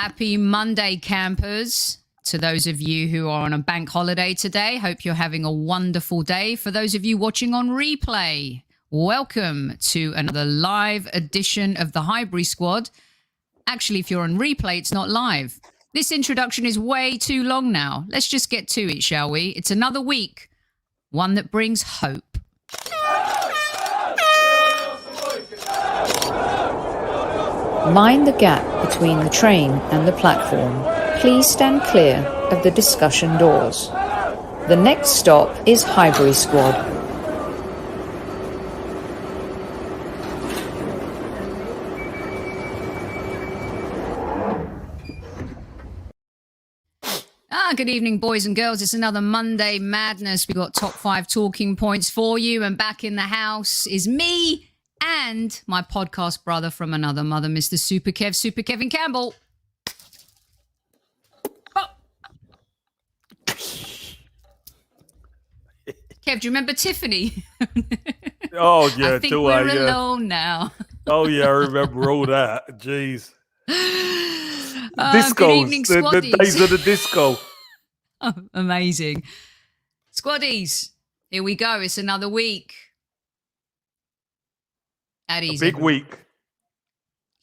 Happy Monday, campers. To those of you who are on a bank holiday today, hope you're having a wonderful day. For those of you watching on replay, welcome to another live edition of the Highbury Squad. Actually, if you're on replay, it's not live. This introduction is way too long now. Let's just get to it, shall we? It's another week, one that brings hope. Mind the gap between the train and the platform. Please stand clear of the discussion doors. The next stop is Highbury Squad. Good evening, boys and girls. It's another Monday Madness. We've got top 5 talking points for you. And back in the house is me and my podcast brother from another mother, Mr. Super Kevin Campbell. Oh. Kev, do you remember Tiffany? Oh, yeah. I think we're alone now. Oh, yeah, I remember all that. Jeez. Discos. Good evening, the days of the disco. Oh, amazing. Squaddies, here we go. It's another week. At ease, big week.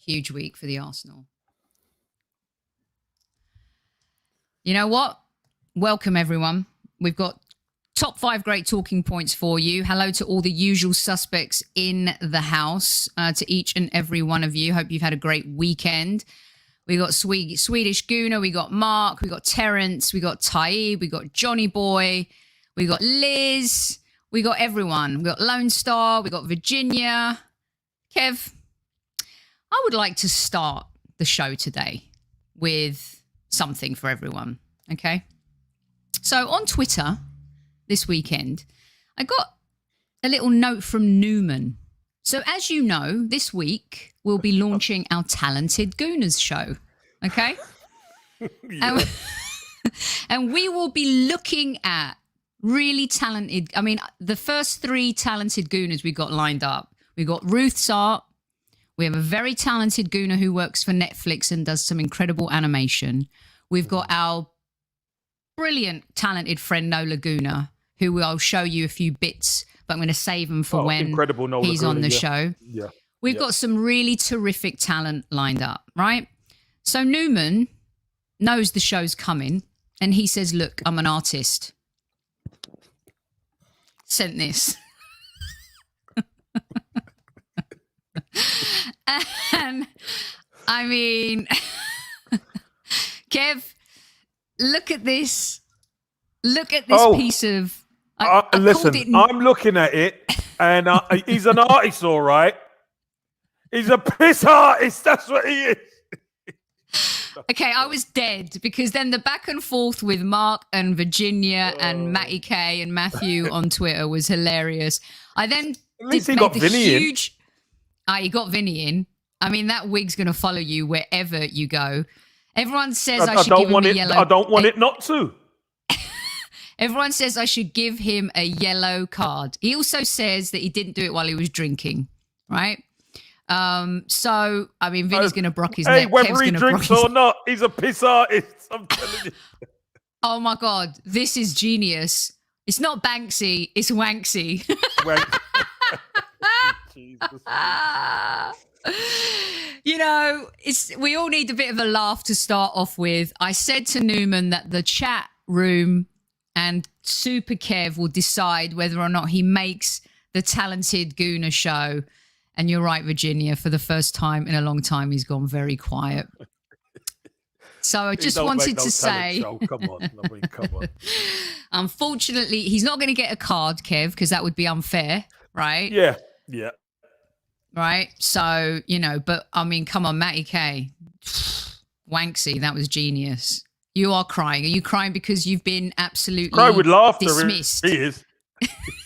Huge week for the Arsenal. You know what? Welcome, everyone. We've got top 5 great talking points for you. Hello to all the usual suspects in the house, to each and every one of you. Hope you've had a great weekend. We got Swedish Gooner, we got Mark, we got Terence, we got Taib, we got Johnny Boy, we got Liz, we got everyone. We got Lone Star, we got Virginia. Kev, I would like to start the show today with something for everyone, okay? So on Twitter this weekend, I got a little note from Newman. So as you know, this week we'll be launching our Talented Gooners show, okay? Yeah. And we will be looking at really talented, I mean, the first 3 talented Gooners we got lined up. We got Ruth's Art. We have a very talented Gooner who works for Netflix and does some incredible animation. We've got our brilliant, talented friend NolaGooner, who will show you a few bits, but I'm going to save him for when he's on the show. Yeah. We've got some really terrific talent lined up, right? So Newman knows the show's coming, and he says, look, I'm an artist. Sent this. And I mean, Kev, look at this. Look at this piece of... listen, I'm looking at it, and he's an artist, all right. He's a piss artist. That's what he is. Okay, I was dead because then the back and forth with Mark and Virginia and Matty K and Matthew on Twitter was hilarious. I then at least he got Vinny in. He got Vinny in. I mean, that wig's going to follow you wherever you go. Everyone says I should give him a yellow. I don't want it not to. Everyone says I should give him a yellow card. He also says that he didn't do it while he was drinking, right? So, I mean, Vinny's going to brock his neck. Hey, whether he drinks or not, he's a piss artist. I'm telling you. Oh, my God. This is genius. It's not Banksy. It's Wanksy. Jesus. You know, we all need a bit of a laugh to start off with. I said to Newman that the chat room and Super Kev will decide whether or not he makes the Talented Gooner show. And you're right, Virginia, for the first time in a long time, he's gone very quiet. So I just wanted to say... Come on. I mean, come on. Unfortunately, he's not going to get a card, Kev, because that would be unfair, right? Yeah. Right? So, you know, but I mean, come on, Matty K. Wanksy, that was genius. You are crying. Are you crying because you've been absolutely cry with laughter, dismissed? He is.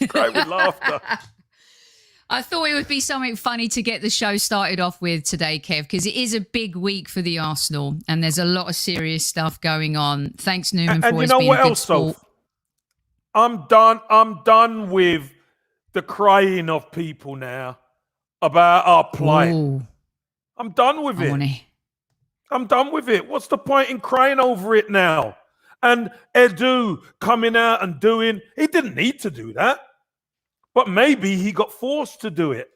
Cry with laughter. I thought it would be something funny to get the show started off with today, Kev, because it is a big week for the Arsenal and there's a lot of serious stuff going on. Thanks, Newman, for always being a good sport. I'm done with the crying of people now about our plight. Ooh. I'm done with it. I'm done with it. What's the point in crying over it now? And Edu coming out and doing, he didn't need to do that, but maybe he got forced to do it.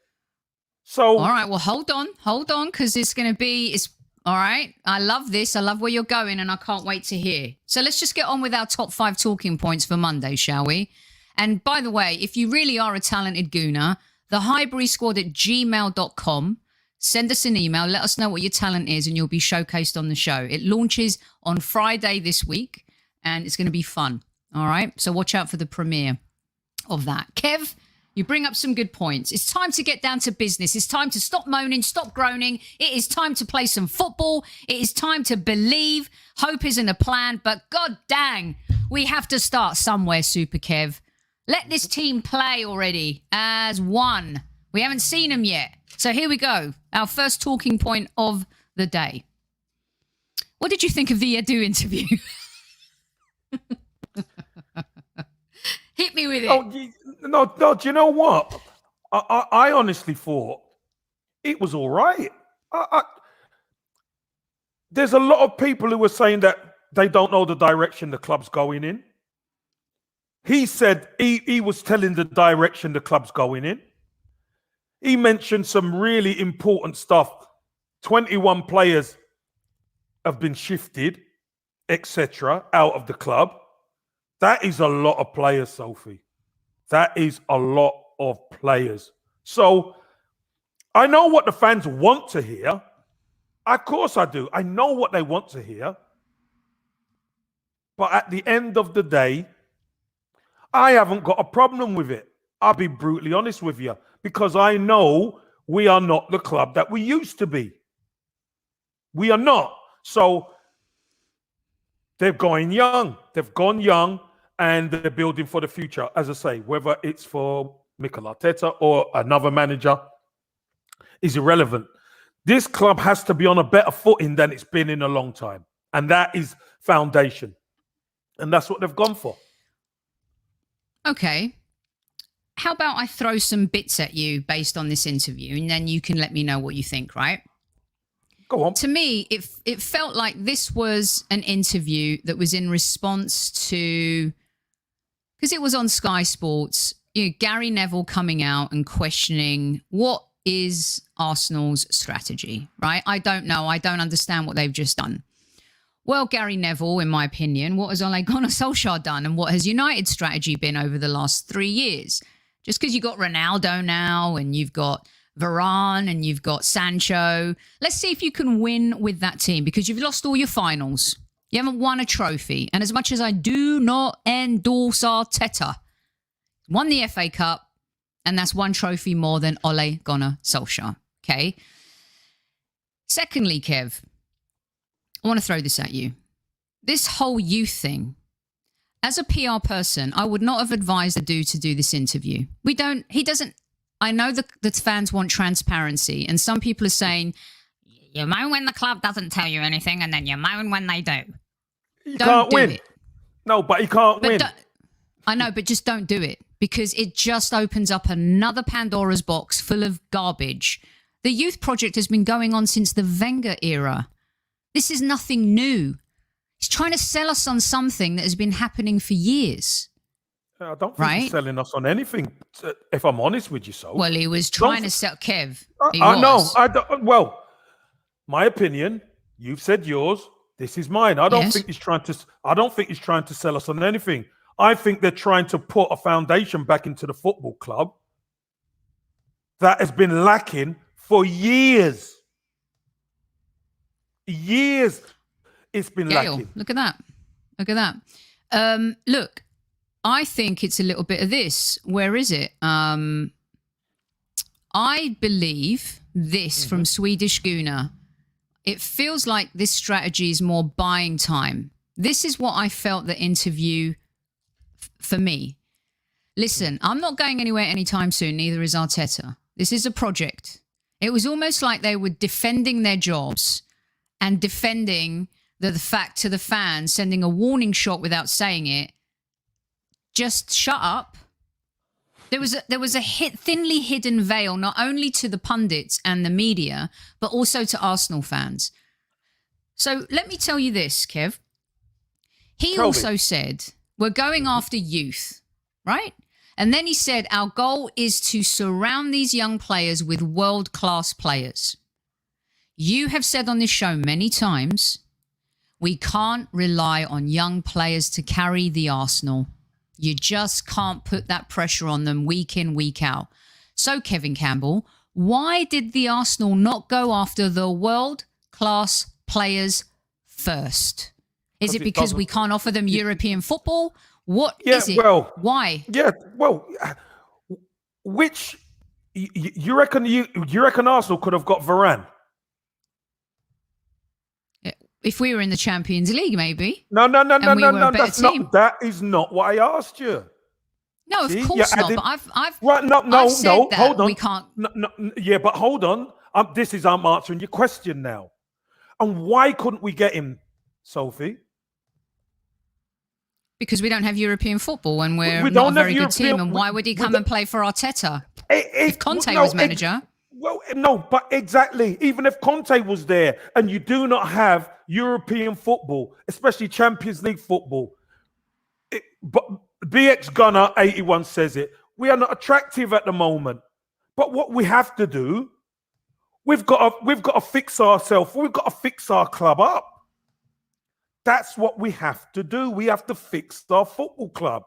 So, all right, well, hold on, because it's going to be, all right. I love this. I love where you're going, and I can't wait to hear. So let's just get on with our top 5 talking points for Monday, shall we? And by the way, if you really are a talented Gooner, the Highbury squad at gmail.com. Send us an email. Let us know what your talent is, and you'll be showcased on the show. It launches on Friday this week, and it's going to be fun. All right? So watch out for the premiere of that. Kev, you bring up some good points. It's time to get down to business. It's time to stop moaning, stop groaning. It is time to play some football. It is time to believe. Hope isn't a plan, but god dang, we have to start somewhere, Super Kev. Let this team play already as one. We haven't seen them yet. So here we go. Our first talking point of the day. What did you think of the Edu interview? Hit me with it. No, do you know what? I honestly thought it was all right. There's a lot of people who were saying that they don't know the direction the club's going in. He said he was telling the direction the club's going in. He mentioned some really important stuff. 21 players have been shifted, etc., out of the club. That is a lot of players, Sophie. That is a lot of players. So I know what the fans want to hear. Of course I do. I know what they want to hear. But at the end of the day, I haven't got a problem with it. I'll be brutally honest with you, because I know we are not the club that we used to be. We are not. So they're going young. They've gone young, and they're building for the future. As I say, whether it's for Mikel Arteta or another manager is irrelevant. This club has to be on a better footing than it's been in a long time. And that is foundation. And that's what they've gone for. Okay. How about I throw some bits at you based on this interview, and then you can let me know what you think, right? Go on. To me, it felt like this was an interview that was in response to, because it was on Sky Sports, Gary Neville coming out and questioning what is Arsenal's strategy, right? I don't know. I don't understand what they've just done. Well, Gary Neville, in my opinion, what has Ole Gunnar Solskjaer done, and what has United's strategy been over the last 3 years? Just because you've got Ronaldo now and you've got Varane and you've got Sancho, let's see if you can win with that team, because you've lost all your finals. You haven't won a trophy. And as much as I do not endorse Arteta, won the FA Cup, and that's one trophy more than Ole Gunnar Solskjaer. Okay. Secondly, Kev, I want to throw this at you. This whole youth thing. As a PR person, I would not have advised Edu to do this interview. I know the fans want transparency, and some people are saying, you moan when the club doesn't tell you anything, and then you moan when they do. He can't win. It. No, but he can't win. I know, but just don't do it, because it just opens up another Pandora's box full of garbage. The youth project has been going on since the Wenger era. This is nothing new. He's trying to sell us on something that has been happening for years. I don't think he's selling us on anything, if I'm honest with you, so. Well, he was trying to sell Kev. I know. Well, my opinion, you've said yours. This is mine. I don't think he's trying to sell us on anything. I think they're trying to put a foundation back into the football club that has been lacking for years. Years it's been lacking. Look at that. Look, I think it's a little bit of this. Where is it? I believe this from Swedish Gooner. It feels like this strategy is more buying time. This is what I felt the interview for me. Listen, I'm not going anywhere anytime soon, neither is Arteta. This is a project. It was almost like they were defending their jobs and defending the fact to the fans, sending a warning shot without saying it. Just shut up. There was a thinly hidden veil, not only to the pundits and the media, but also to Arsenal fans. So let me tell you this, Kev. He Tell also me. said, we're going after youth, right? And then he said, our goal is to surround these young players with world-class players. You have said on this show many times, we can't rely on young players to carry the Arsenal. You just can't put that pressure on them week in, week out. So, Kevin Campbell, why did the Arsenal not go after the world-class players first? Is it because we can't offer them European football? What is it? Well, why? Yeah, well, which you reckon Arsenal could have got Varane? If we were in the Champions League, maybe. No. That's That is not what I asked you. No, See, of course not. But I've right. I've said that hold on. we can't. Yeah, but hold on. I'm answering your question now. And why couldn't we get him, Sophie? Because we don't have European football and we're We not a don't have very good team. European- And why would he come and play for Arteta? If Conte was manager. But exactly. Even if Conte was there and you do not have European football, especially Champions League football, but BX Gunner 81 says it, we are not attractive at the moment. But what we have to do, we've got to fix ourselves. We've got to fix our club up. That's what we have to do. We have to fix our football club.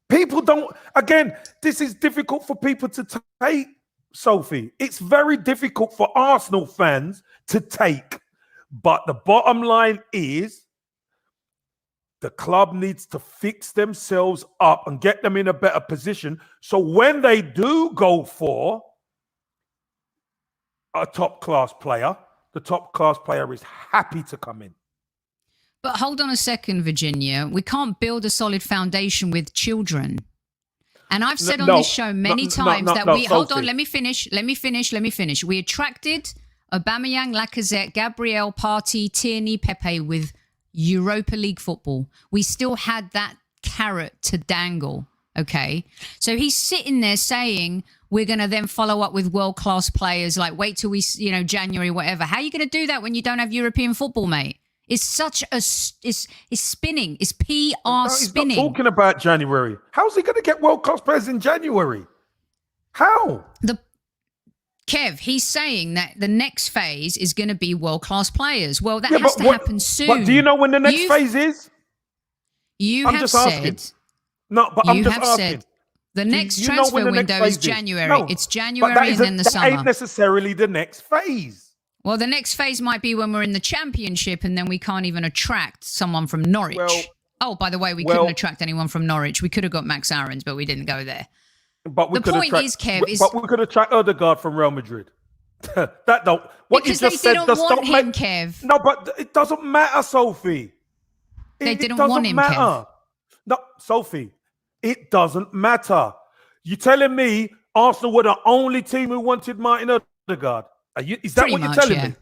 People don't, again, this is difficult for people to take, Sophie. It's very difficult for Arsenal fans to take. But the bottom line is the club needs to fix themselves up and get them in a better position. So when they do go for a top-class player, the top-class player is happy to come in. But hold on a second, Virginia. We can't build a solid foundation with children. And I've said on this show many times that we... Hold on, let me finish. We attracted Aubameyang, Lacazette, Gabriel, Partey, Tierney, Pepe with Europa League football. We still had that carrot to dangle, okay? So he's sitting there saying we're going to then follow up with world-class players, like wait till we, January, whatever. How are you going to do that when you don't have European football, mate? It's such a... It's spinning. It's PR spinning. He's not talking about January. How's he going to get world-class players in January? How? Kev, he's saying that the next phase is going to be world-class players. Well, that has to happen soon. But do you know when the next phase is? I'm just asking. No, but I'm just asking. The next transfer window is January. No, it's January and then the summer. That ain't necessarily the next phase. Well, the next phase might be when we're in the Championship and then we can't even attract someone from Norwich. By the way, we couldn't attract anyone from Norwich. We could have got Max Aarons, but we didn't go there. But we the point is, Kev, but we could attract Odegaard from Real Madrid. That don't. What because you just they said didn't want him, Kev. No, but it doesn't matter, Sophie. They didn't want him, Kev. No, Sophie, it doesn't matter. You telling me Arsenal were the only team who wanted Martin Odegaard? Is that what you're telling me?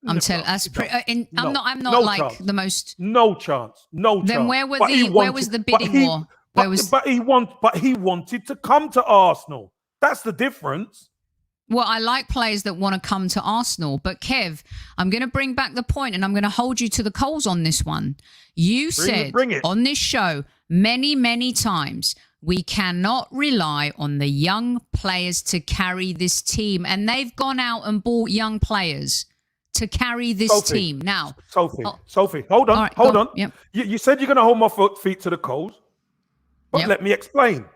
I'm telling. I'm not like chance. The most. No chance. No chance. Then where was the bidding war? But he wanted to come to Arsenal. That's the difference. Well, I like players that want to come to Arsenal. But Kev, I'm going to bring back the point and I'm going to hold you to the coals on this one. You said on this show many, many times, we cannot rely on the young players to carry this team. And they've gone out and bought young players to carry this team. Now, Sophie, hold on. Yep. You said you're going to hold my feet to the coals. But let me explain.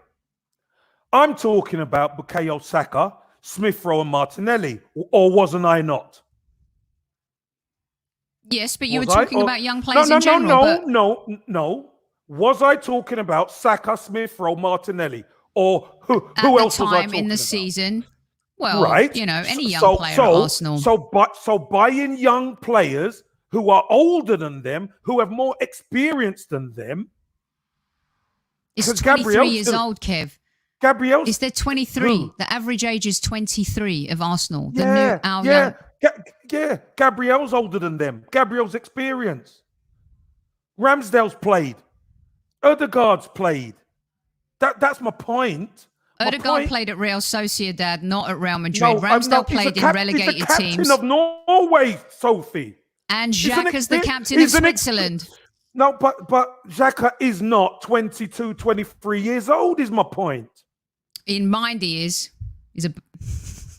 I'm talking about Bukayo Saka, Smith Rowe and Martinelli. Or wasn't I not? Yes, but you were talking about young players in general. No. Was I talking about Saka, Smith Rowe, Martinelli? Or who else was I talking about? At the time in the season. Well, right. Any young player at Arsenal. So buying young players who are older than them, who have more experience than them. It's 23 years old, Kev. Gabriel's... Is there 23? The average age is 23 of Arsenal. Gabriel's older than them. Gabriel's experience. Ramsdale's played. Odegaard's played. That's my point. Odegaard played at Real Sociedad, not at Real Madrid. Ramsdale played in relegated teams. He's the captain of Norway, Sophie. And Xhaka's the captain of He's Switzerland. No, but Xhaka is not 22, 23 years old, is my point. In mind, he is. He's a...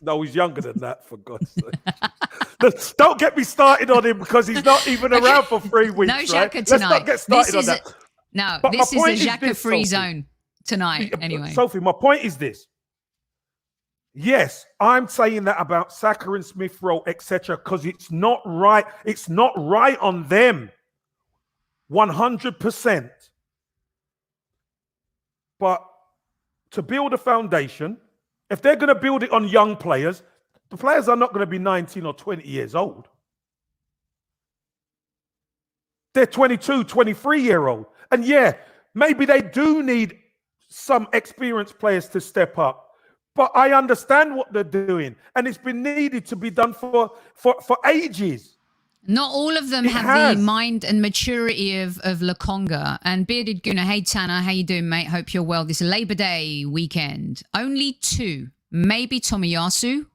No, he's younger than that, for God's sake. Don't get me started on him because he's not even around for 3 weeks. No Xhaka right? tonight. Let's not get started on that. No, But this is my a point Xhaka-free this, zone tonight, anyway. Sophie, my point is this. Yes, I'm saying that about Saka and Smith Rowe, etc., because it's not right. It's not right on them. 100%. But to build a foundation, if they're going to build it on young players, the players are not going to be 19 or 20 years old. They're 22, 23-year-old. And yeah, maybe they do need some experienced players to step up. But I understand what they're doing. And it's been needed to be done for ages. Not all of them have the mind and maturity of Lokonga. And Bearded Gooner, hey Tanner, how you doing, mate? Hope you're well. This Labor Day weekend. Only 2, maybe Tomiyasu,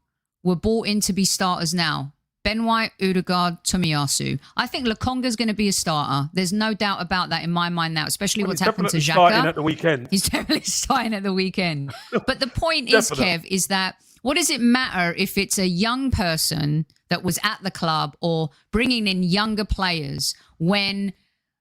were brought in to be starters now. Ben White, Odegaard, Tomiyasu. I think Lokonga's going to be a starter. There's no doubt about that in my mind now, especially what's happened to Xhaka. Starting at the weekend. He's definitely starting at the weekend. But the point is, Kev, is that what does it matter if it's a young person that was at the club or bringing in younger players when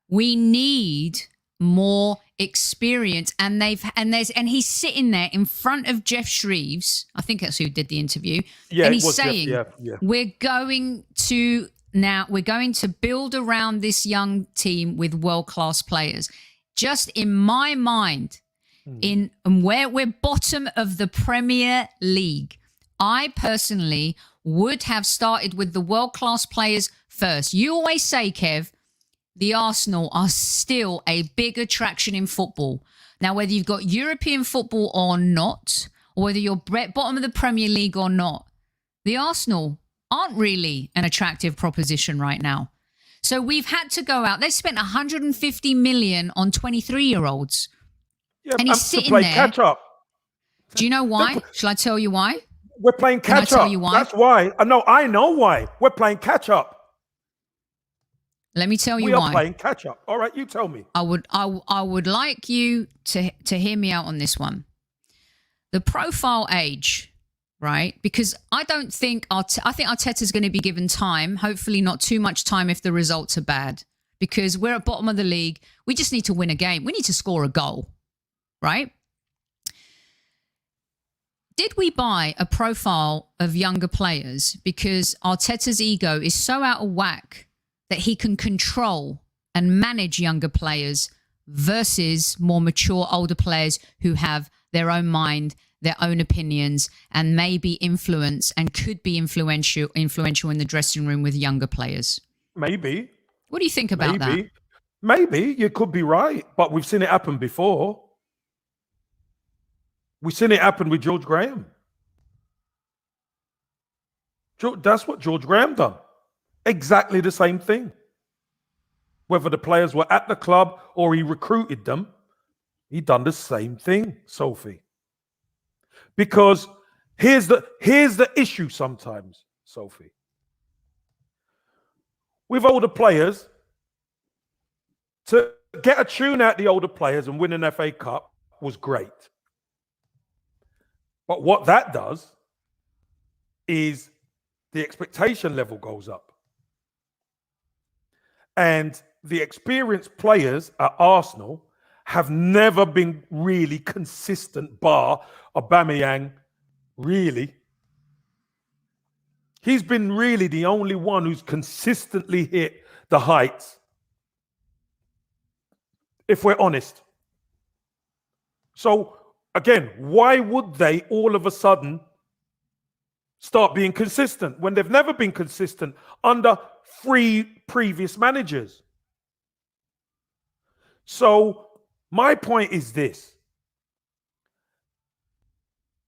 we need more experience? And he's sitting there in front of Jeff Shreves. I think that's who did the interview. Yeah, and he's saying, we're going to build around this young team with world-class players. Just in my mind, in where we're bottom of the Premier League, I personally would have started with the world-class players first. You always say, Kev, the Arsenal are still a big attraction in football. Now, whether you've got European football or not, or whether you're bottom of the Premier League or not, the Arsenal aren't really an attractive proposition right now. So we've had to go out. They spent 150 million on 23-year-olds. Yeah, and he's sitting there. Catch up. Do you know why? Shall I tell you why? We're playing catch up. Can I tell you why? That's why. I know why. We're playing catch up. Let me tell you why. We are why. playing catch up. All right, you tell me. I would like you to hear me out on this one. The profile age, right? Because I think Arteta's going to be given time, hopefully not too much time if the results are bad. Because we're at bottom of the league. We just need to win a game. We need to score a goal, right? Did we buy a profile of younger players because Arteta's ego is so out of whack that he can control and manage younger players versus more mature older players who have their own mind, their own opinions, and maybe influence and could be influential in the dressing room with younger players? Maybe. What do you think about that? Maybe you could be right, but we've seen it happen before. We've seen it happen with George Graham. That's what George Graham done. Exactly the same thing. Whether the players were at the club or he recruited them, he done the same thing, Sophie. Because here's the issue sometimes, Sophie. With older players, to get a tune out the older players and win an FA Cup was great. But what that does is the expectation level goes up. And the experienced players at Arsenal have never been really consistent, bar Aubameyang, really. He's been really the only one who's consistently hit the heights, if we're honest. So, again, why would they all of a sudden start being consistent when they've never been consistent under 3 previous managers? So my point is this.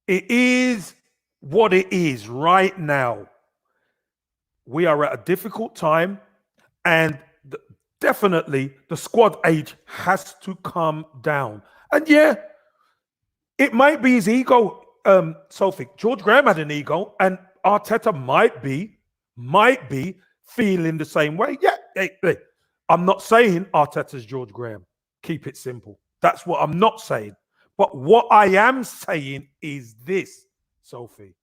It is what it is right now. We are at a difficult time, and definitely the squad age has to come down. And yeah, it might be his ego, Sophie. George Graham had an ego, and Arteta might be feeling the same way. Yeah, hey, I'm not saying Arteta's George Graham. Keep it simple. That's what I'm not saying. But what I am saying is this, Sophie.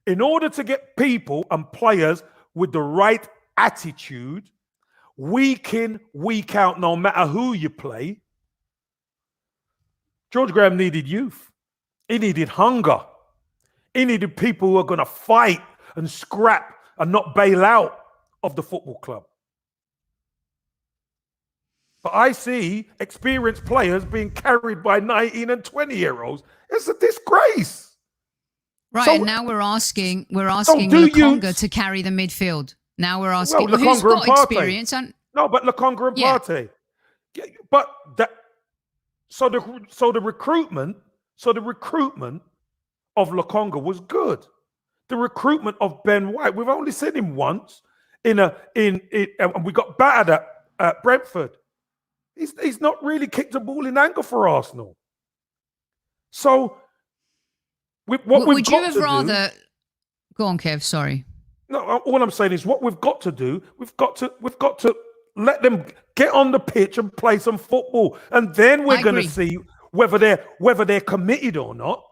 In order to get people and players with the right attitude, week in, week out, no matter who you play, George Graham needed youth. He needed hunger. He needed people who are going to fight and scrap and not bail out of the football club. But I see experienced players being carried by 19 and 20-year-olds. It's a disgrace. Right, So, and now we're asking Lokonga to carry the midfield. Now we're asking who's got experience. No, but Lokonga and Partey. Yeah, but that. So the recruitment of Lokonga was good. The recruitment of Ben White, we've only seen him once and we got battered at Brentford. He's not really kicked a ball in anger for Arsenal. So, would you have rather? Go on, Kev. Sorry. No, all I'm saying is what we've got to do. We've got to let them get on the pitch and play some football, and then we're going to see whether they're committed or not.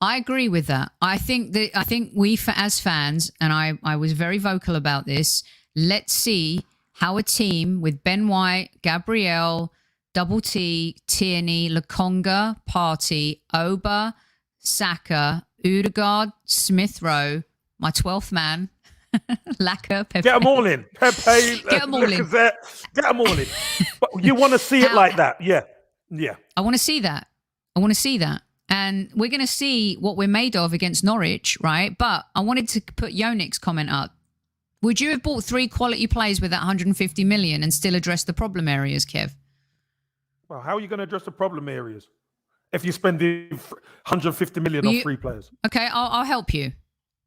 I agree with that. I think we, as fans, and I was very vocal about this. Let's see how a team with Ben White, Gabriel, Double T, Tierney, Lokonga, Partey, Oba, Saka, Odegaard, Smith Rowe, my 12th man, Laka, Pepe. Get them all in. Pepe, get them all in. Get them all in. But you want to see it like that. Yeah. Yeah. I want to see that. And we're going to see what we're made of against Norwich, right? But I wanted to put Yonik's comment up. Would you have bought 3 quality players with that 150 million and still address the problem areas, Kev? Well, how are you going to address the problem areas if you're spending 150 million on 3 players? Okay, I'll help you.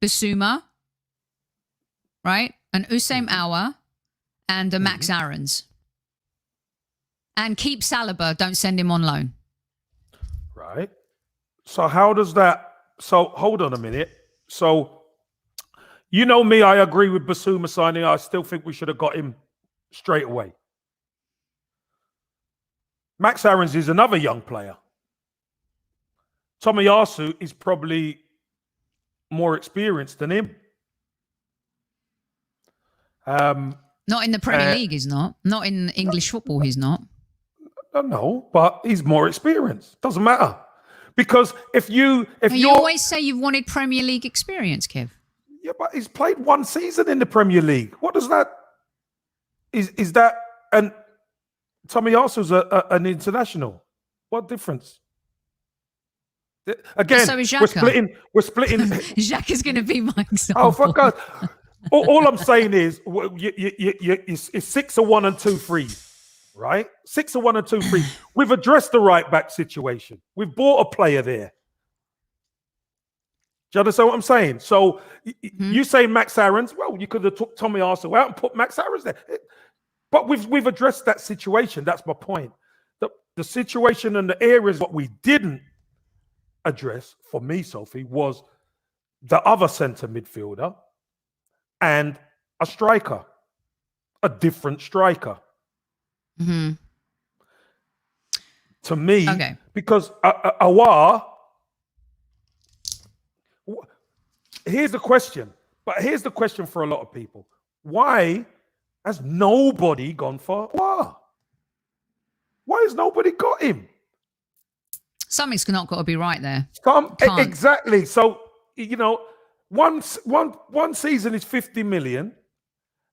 Basuma, right? And Usaim Aouar and Max Aarons. And keep Saliba, don't send him on loan. Right. So how does that... So hold on a minute. So... You know me, I agree with Basuma signing. I still think we should have got him straight away. Max Aarons is another young player. Tomiyasu is probably more experienced than him. Not in the Premier League, he's not. Not in English football, he's not. No, but he's more experienced. Doesn't matter. Because if you always say you've wanted Premier League experience, Kev. Yeah, but he's played 1 season in the Premier League. What does that... Is that... And Tomiyasu's an international. What difference? Again, so is Xhaka. We're splitting... Xhaka's going to be my example. Oh, for God. All I'm saying is it's 6 or 1 and 2 free, right? 6 or 1 and 2 free. We've addressed the right back situation. We've bought a player there. Do you understand what I'm saying? So you say Max Aarons, well, you could have took Tomiyasu out and put Max Aarons there. But we've addressed that situation. That's my point. The situation and the areas what we didn't address, for me, Sophie, was the other centre midfielder and a striker, a different striker. Mm-hmm. To me, because Aouar... Here's the question for a lot of people. Why has nobody gone for Aouar? Why has nobody got him? Something's not got to be right there. Exactly. So, one season is 50 million,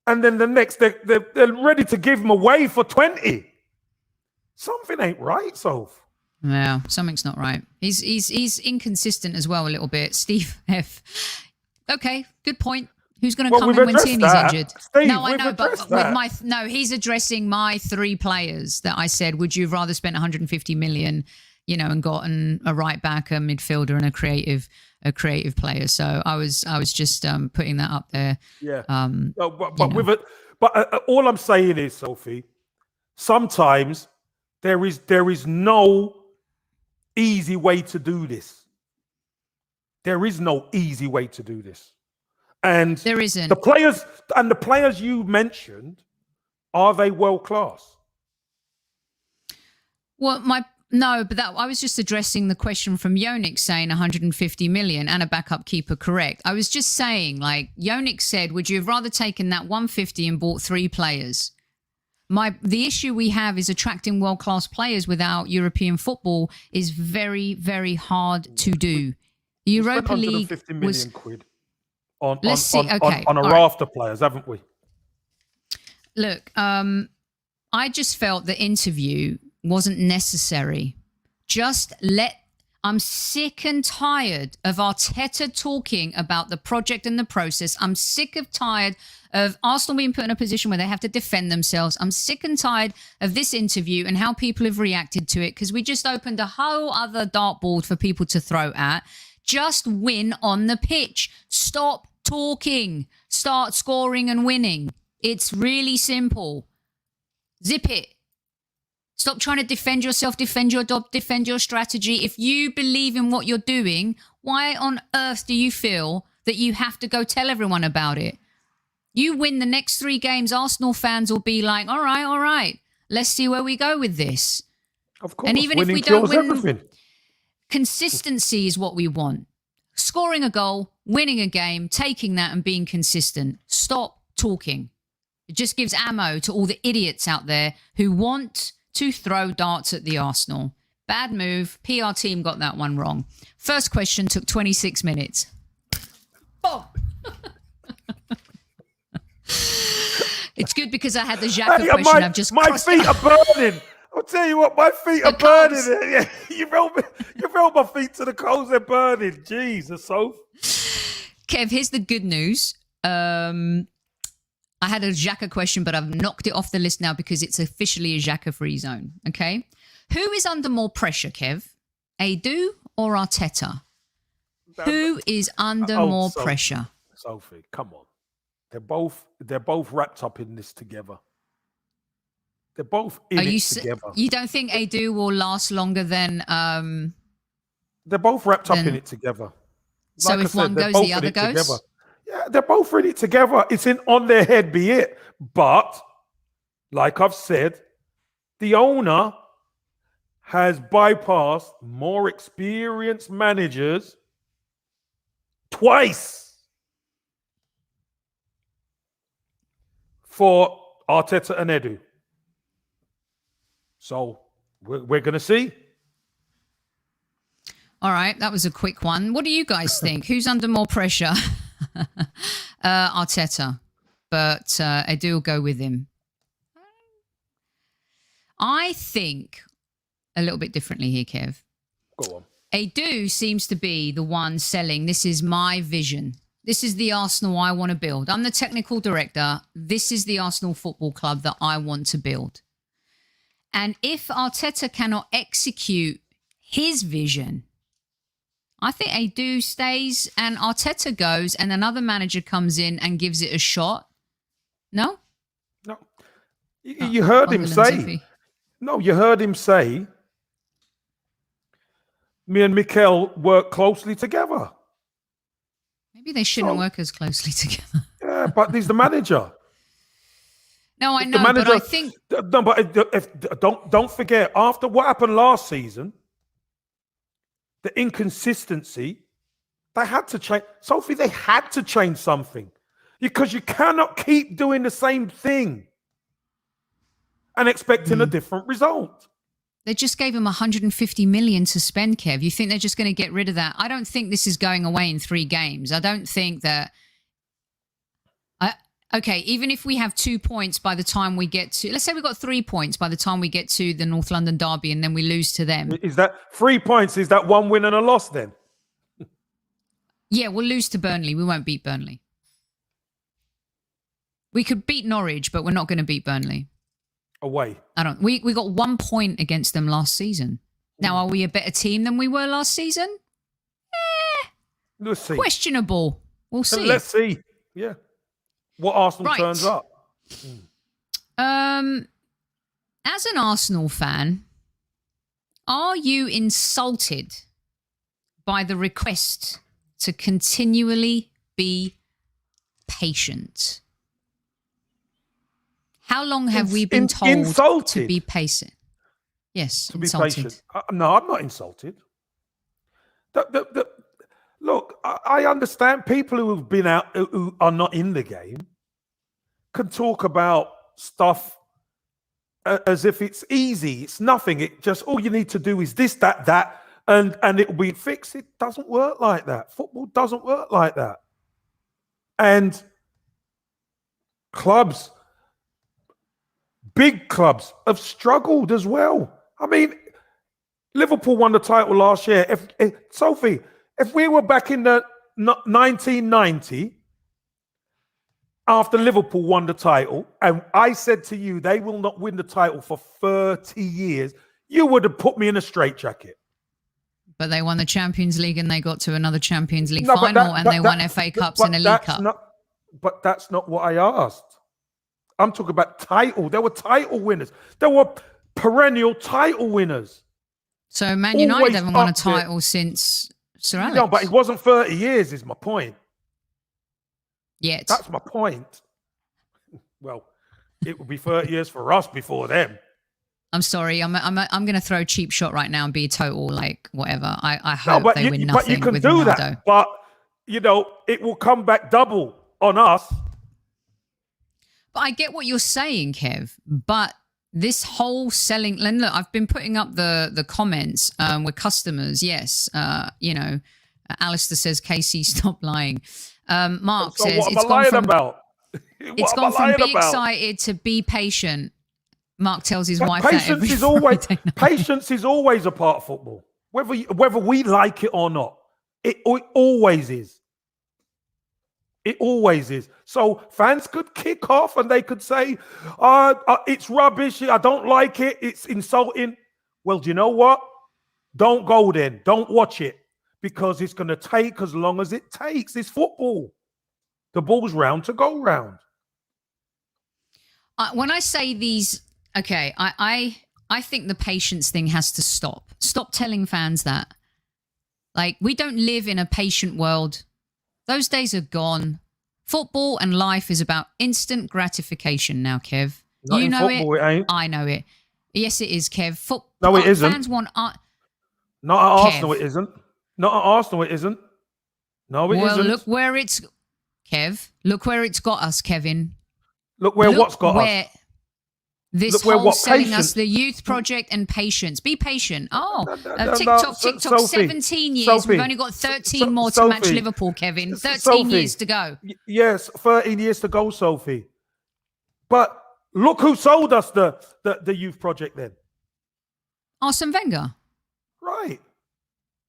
and then the next, they're ready to give him away for 20. Something ain't right, Soph. Yeah, something's not right. He's inconsistent as well a little bit. Steve F. Okay, good point. Who's going to come in when Tierney's injured? Steve, no, I know, but with he's addressing my 3 players that I said. Would you have rather spent 150 million, and gotten a right back, a midfielder, and a creative player? So I was just putting that up there. Yeah. But all I'm saying is, Sophie, sometimes there is no easy way to do this. There is no easy way to do this. And There isn't. the players you mentioned, are they world class? Well, I was just addressing the question from Yonik saying 150 million and a backup keeper, correct. I was just saying, like, Yonik said, would you have rather taken that 150 and bought 3 players? The issue we have is attracting world-class players without European football is very, very hard to do. The Europa League 150 million quid on a All raft of players, haven't we? Look, I just felt the interview wasn't necessary. I'm sick and tired of Arteta talking about the project and the process. I'm sick and tired of Arsenal being put in a position where they have to defend themselves. I'm sick and tired of this interview and how people have reacted to it, because we just opened a whole other dartboard for people to throw at. Just win on the pitch. Stop talking. Start scoring and winning. It's really simple. Zip it. Stop trying to defend yourself, defend your job, defend your strategy. If you believe in what you're doing, why on earth do you feel that you have to go tell everyone about it? You win the next 3 games, Arsenal fans will be like, all right, let's see where we go with this. Of course, and even if winning we don't kills win, everything. Consistency is what we want. Scoring a goal, winning a game, taking that and being consistent. Stop talking. It just gives ammo to all the idiots out there who want to throw darts at the Arsenal. Bad move. PR team got that one wrong. First question took 26 minutes. Boom. It's good because I had the Xhaka question. I've just my feet are burning. I'll tell you what, my feet are burning. Yeah, you rolled my feet to the coals. They're burning. Jesus, so. Kev, here's the good news. I had a Xhaka question, but I've knocked it off the list now because it's officially a Xhaka-free zone. Okay, who is under more pressure, Kev? Edu or Arteta? Who is under more pressure? Sophie, come on. They're both wrapped up in this together. They're both in it together. You don't think Edu will last longer than? They're both wrapped up in it together. So if one goes, the other goes. Together. Yeah, they're both in it together. It's on their head, be it. But like I've said, the owner has bypassed more experienced managers twice for Arteta and Edu. So we're going to see. All right, that was a quick one. What do you guys think? Who's under more pressure? Arteta, but Edu will go with him. I think a little bit differently here, Kev. Go on. Edu seems to be the one selling, this is my vision. This is the Arsenal I want to build. I'm the technical director. This is the Arsenal Football Club that I want to build. And if Arteta cannot execute his vision, I think Edu stays and Arteta goes and another manager comes in and gives it a shot. No? No. You heard him say. No, you heard him say, me and Mikel work closely together. Maybe they shouldn't work as closely together. Yeah, but he's the manager. No, I know, but I think... No, but don't forget, after what happened last season, the inconsistency, they had to change. Sophie, they had to change something because you cannot keep doing the same thing and expecting a different result. They just gave him 150 million to spend, Kev. You think they're just going to get rid of that? I don't think this is going away in 3 games. I don't think that... Okay, even if we have 2 points by the time we get to... Let's say we've got 3 points by the time we get to the North London derby and then we lose to them. Is that 3 points? Is that 1 win and a loss then? Yeah, we'll lose to Burnley. We won't beat Burnley. We could beat Norwich, but we're not going to beat Burnley. Away. We got 1 point against them last season. Now, are we a better team than we were last season? Let's see. Questionable. We'll see. Let's see. Yeah. What Arsenal turns up. As an Arsenal fan, are you insulted by the request to continually be patient. How long have we been told insulted. to be patient? Yes, To insulted. be patient. No, I'm not insulted. Look, I understand people who have been out, who are not in the game, can talk about stuff as if it's easy. It's nothing. It just, all you need to do is this, that, and it will be fixed. It doesn't work like that. Football doesn't work like that. And clubs, big clubs, have struggled as well. I mean, Liverpool won the title last year. Sophie, if we were back in the 1990, after Liverpool won the title, and I said to you, they will not win the title for 30 years, you would have put me in a straitjacket. But they won the Champions League and they got to another Champions League final and they won FA Cups and a League Cup. But that's not what I asked. I'm talking about title. There were title winners. There were perennial title winners. So Man United haven't won a title since Sir Alex. No, but it wasn't 30 years is my point. Yet. That's my point. Well, it would be 30 years for us before them. I'm sorry. I'm going to throw a cheap shot right now and be total like whatever. I hope they win nothing. But you can with do Ronaldo. that. But it will come back double on us. But I get what you're saying, Kev. But this whole selling, and look, I've been putting up the comments with customers. Yes, Alistair says, Casey, stop lying. Mark So says what am I lying about? It's gone from be excited to be patient. Mark tells his wife that every Friday night. Patience is always a part of football, whether we like it or not. It always is. It always is. So fans could kick off and they could say, it's rubbish. I don't like it. It's insulting. Well, do you know what? Don't go then. Don't watch it because it's going to take as long as it takes. It's football. The ball's round to go round. When I say these, okay, I think the patience thing has to stop. Stop telling fans that. Like, we don't live in a patient world. Those days are gone. Football and life is about instant gratification now, Kev. Not you know football, it ain't. I know it. Yes, it is, Kev. No, it isn't. Fans want... Not at Arsenal, it isn't. Not at Arsenal, it isn't. No, it isn't. Well, look where it's... Kev, look where it's got us, Kevin. Look where what's got us. This whole selling us the youth project and patience. Be patient. TikTok, Sophie, 17 years. Sophie, We've only got 13 more to match Liverpool, Kevin. 13 years to go. Yes, 13 years to go, Sophie. But look who sold us the youth project then. Arsene Wenger. Right.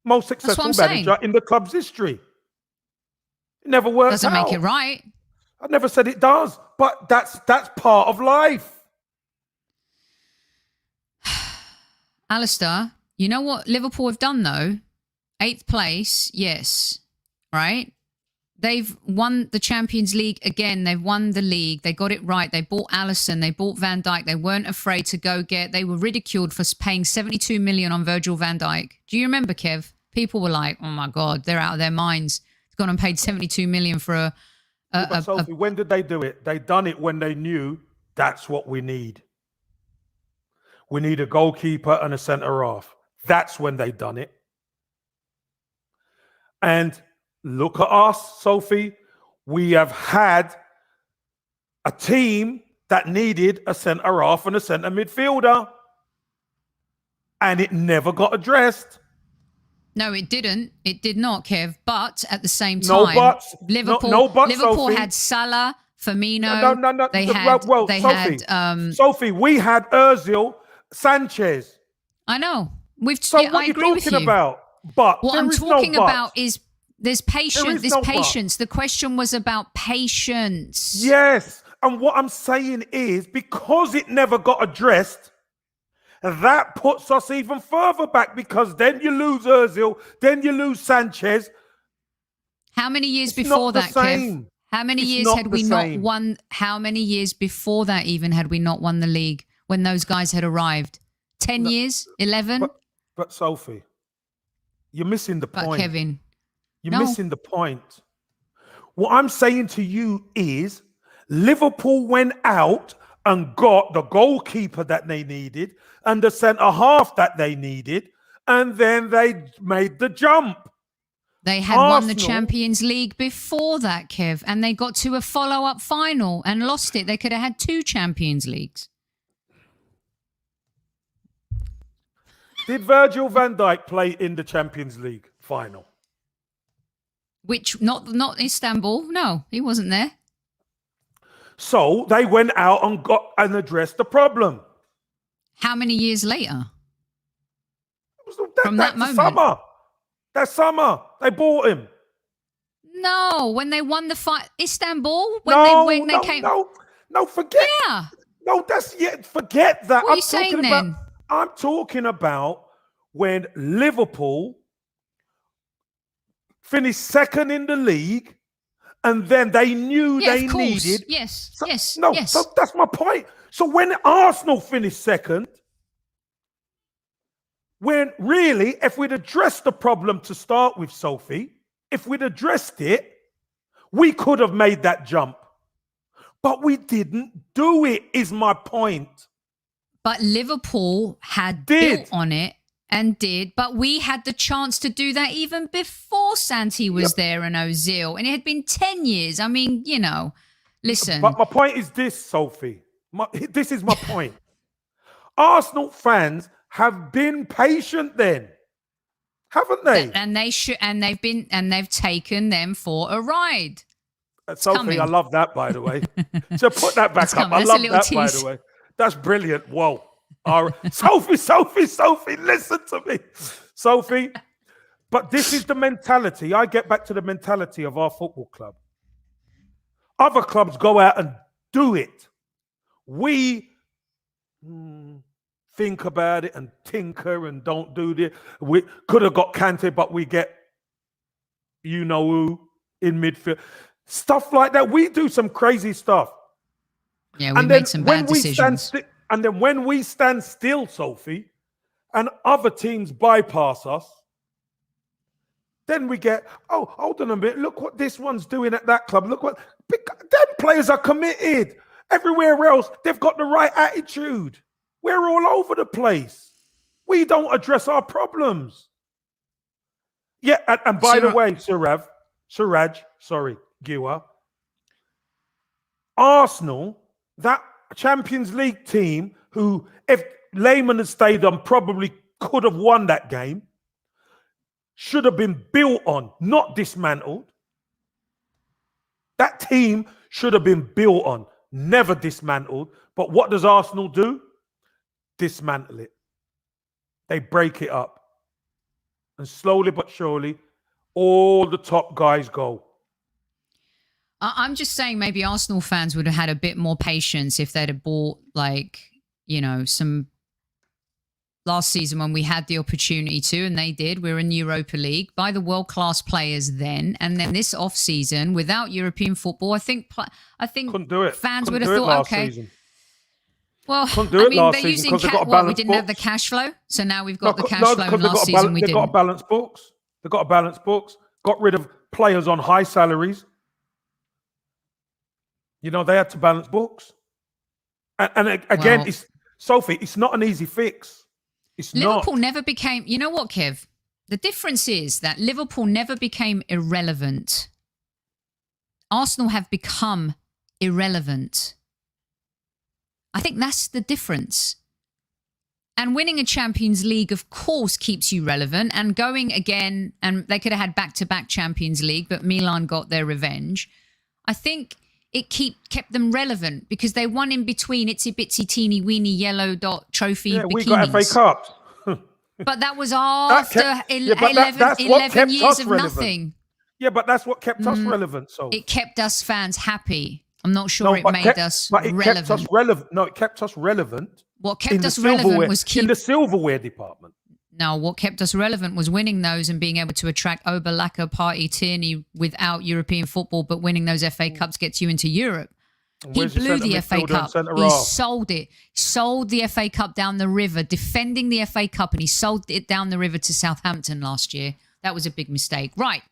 Most successful I'm manager in the club's history. It never worked Doesn't out. make it right. I never said it does, but that's part of life. Alistair, you know what Liverpool have done though? 8th place, yes, right? They've won the Champions League again. They've won the league. They got it right. They bought Alisson. They bought Van Dijk. They weren't afraid to go get. They were ridiculed for paying 72 million on Virgil van Dijk. Do you remember, Kev? People were like, "Oh my God, they're out of their minds." They've gone and paid 72 million for Sophie, when did they do it? They done it when they knew that's what we need. We need a goalkeeper and a centre half. That's when they done it. And look at us, Sophie. We have had a team that needed a centre half and a centre midfielder. And it never got addressed. No, it didn't. It did not, Kev. But at the same time, Liverpool Sophie. had Salah, Firmino. No. They had Sophie, we had Ozil, Sanchez. I know. What are you talking about? But what I'm talking about is there's patience. There's patience. The question was about patience. Yes. And what I'm saying is because it never got addressed, that puts us even further back because then you lose Ozil, then you lose Sanchez. How many years before that, Kev? How many years had we not won? How many years before that even had we not won the league when those guys had arrived? 10 years? 11? But Sophie, you're missing the point. Kevin. You're missing the point. What I'm saying to you is Liverpool went out and got the goalkeeper that they needed and the centre half that they needed, and then they made the jump. They had won the Champions League before that, Kev, and they got to a follow-up final and lost it. They could have had 2 Champions Leagues. Did Virgil van Dijk play in the Champions League final? Which, not Istanbul. No, he wasn't there. So they went out and addressed the problem. How many years later? From that moment? That summer. They bought him. No, when they won the fight, Istanbul. They came. No, forget. Yeah. No, forget that. What are you saying then? I'm talking about when Liverpool finished second in the league, and then they knew they needed. Yes. So that's my point. So when Arsenal finished second, when really, if we'd addressed the problem to start with, Sophie, if we'd addressed it, we could have made that jump. But we didn't do it, is my point. But Liverpool had built on it and did, but we had the chance to do that even before Santi was there and Ozil. And it had been 10 years. I mean, listen. But my point is this, Sophie. This is my point. Arsenal fans have been patient then, haven't they? And they should, and they've taken them for a ride. Sophie, I love that, by the way. So put that back up. I love that, by the way. That's brilliant. Whoa. Sophie, listen to me. Sophie, but this is the mentality. I get back to the mentality of our football club. Other clubs go out and do it. We think about it and tinker and don't do this. We could have got Kante, but we get who in midfield. Stuff like that. We do some crazy stuff. Yeah, we made some bad decisions. And then when we stand still, Sophie, and other teams bypass us, then we get, hold on a minute. Look what this one's doing at that club. Look what them players are committed. Everywhere else, they've got the right attitude. We're all over the place. We don't address our problems. Yeah, and by the way, Suraj, Giwa, Arsenal, that Champions League team who, if Lehmann had stayed on, probably could have won that game, should have been built on, not dismantled. That team should have been built on, never dismantled. But what does Arsenal do? Dismantle it. They break it up. And slowly but surely, all the top guys go. I'm just saying maybe Arsenal fans would have had a bit more patience if they'd have bought, some last season when we had the opportunity to, and they did. We were in the Europa League by the world-class players then. And then this off-season, without European football, I think couldn't do it. Fans couldn't would have thought, okay. Season. Well, couldn't do it last they're season using we didn't have the cash flow. So now we've got the cash flow. And last season we didn't. They've got to balance books. They've got to balance books. Got rid of players on high salaries. They had to balance books. And again, it's not an easy fix. It's Liverpool not. never became, you know what, Kev? The difference is that Liverpool never became irrelevant. Arsenal have become irrelevant. I think that's the difference. And winning a Champions League, of course, keeps you relevant. And going again, and they could have had back-to-back Champions League, but Milan got their revenge. I think it kept them relevant because they won in between itsy-bitsy teeny-weeny yellow dot trophy bikinis. We got FA Cups. But that was after 11 years of nothing. Yeah, but that's what kept us relevant. So it kept us fans happy. I'm not sure it made us relevant. Kept us relevant. No, it kept us relevant. What kept us relevant was in the silverware department. No, what kept us relevant was winning those and being able to attract Oberlacher, Party, Tierney without European football, but winning those FA Cups gets you into Europe. He blew the FA Cup. He sold it. Sold the FA Cup down the river, defending the FA Cup, and he sold it down the river to Southampton last year. That was a big mistake. Right.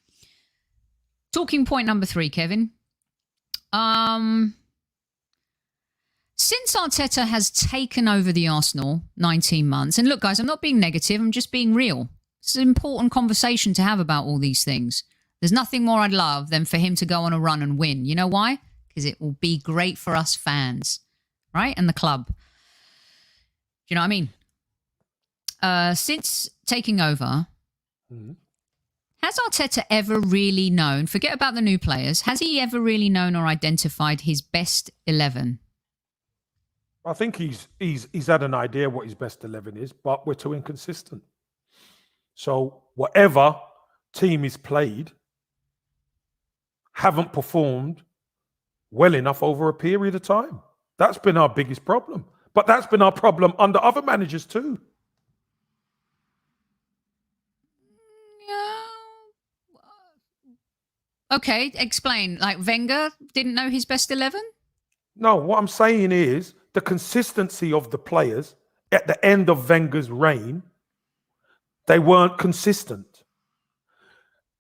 Talking point number 3, Kevin. Since Arteta has taken over the Arsenal 19 months, and look, guys, I'm not being negative, I'm just being real. It's an important conversation to have about all these things. There's nothing more I'd love than for him to go on a run and win. You know why? Because it will be great for us fans, right? And the club. Do you know what I mean? Since taking over, has Arteta ever really known, forget about the new players, has he ever really known or identified his best 11? I think he's had an idea what his best 11 is, but we're too inconsistent. So whatever team is played haven't performed well enough over a period of time. That's been our biggest problem. But that's been our problem under other managers too. Okay, explain. Like Wenger didn't know his best 11? No, what I'm saying is the consistency of the players at the end of Wenger's reign, they weren't consistent.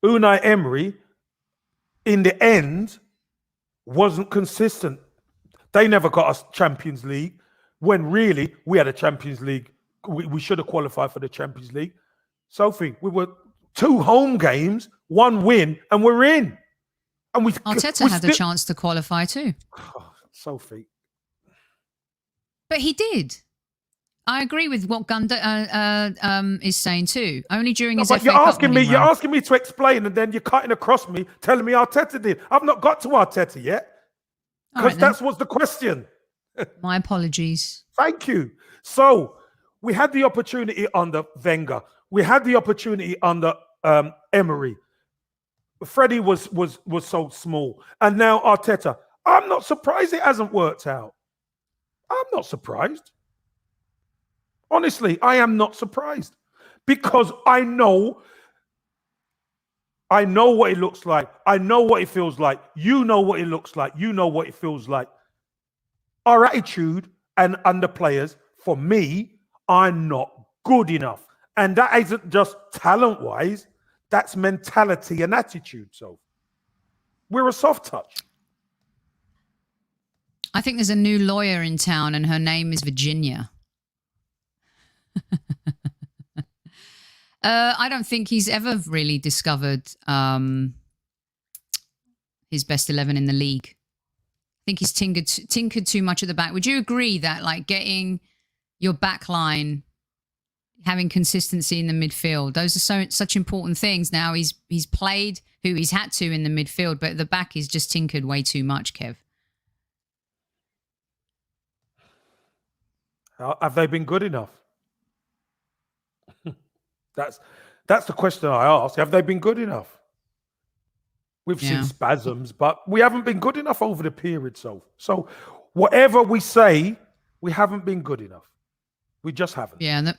Unai Emery, in the end, wasn't consistent. They never got us Champions League when really we had a Champions League. We should have qualified for the Champions League. Sophie, we were 2 home games, 1 win, and we're in. And Arteta had a chance to qualify too. Oh, Sophie. But he did. I agree with what Gunda is saying too. Only during his FA Cup You're asking me to explain, and then you're cutting across me, telling me Arteta did. I've not got to Arteta yet, because that was the question. My apologies. Thank you. So we had the opportunity under Wenger. We had the opportunity under Emery. Freddie was so small, and now Arteta. I'm not surprised it hasn't worked out. I'm not surprised. Honestly, I am not surprised, because I know what it looks like. I know what it feels like. You know what it looks like. You know what it feels like. Our attitude and under players, for me, are not good enough. And that isn't just talent-wise. That's mentality and attitude. So we're a soft touch. I think there's a new lawyer in town, and her name is Virginia. I don't think he's ever really discovered his best 11 in the league. I think he's tinkered too much at the back. Would you agree that, like, getting your back line, having consistency in the midfield, those are such important things? Now he's played who he's had to in the midfield, but at the back he's just tinkered way too much, Kev. Have they been good enough? That's the question I ask. Have they been good enough? We've seen spasms, but we haven't been good enough over the period. So whatever we say, we haven't been good enough. We just haven't. Yeah,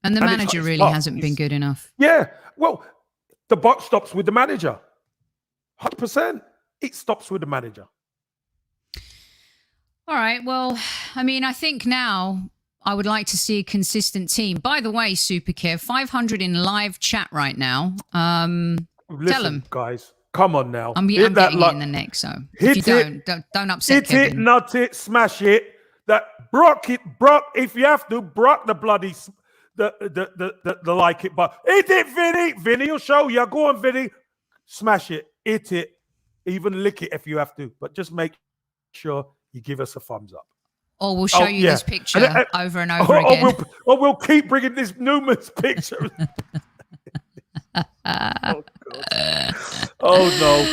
and the manager really hasn't been good enough. Yeah, well, the buck stops with the manager. 100%. It stops with the manager. All right. Well, I mean, I think now I would like to see a consistent team. By the way, Super Kev, 500 in live chat right now. Listen, tell them, guys. Come on now. I'm getting it in the neck. So if you don't upset Kevin. Hit it, nut it, smash it. That Bruk, if you have to, Bruk the bloody the like it. But hit it, Vinny. Vinny will show you. Go on, Vinny. Smash it. Hit it. Even lick it if you have to. But just make sure you give us a thumbs up. Or we'll show you this picture over and over again. Or we'll keep bringing this numerous picture. Oh, God. Oh, no.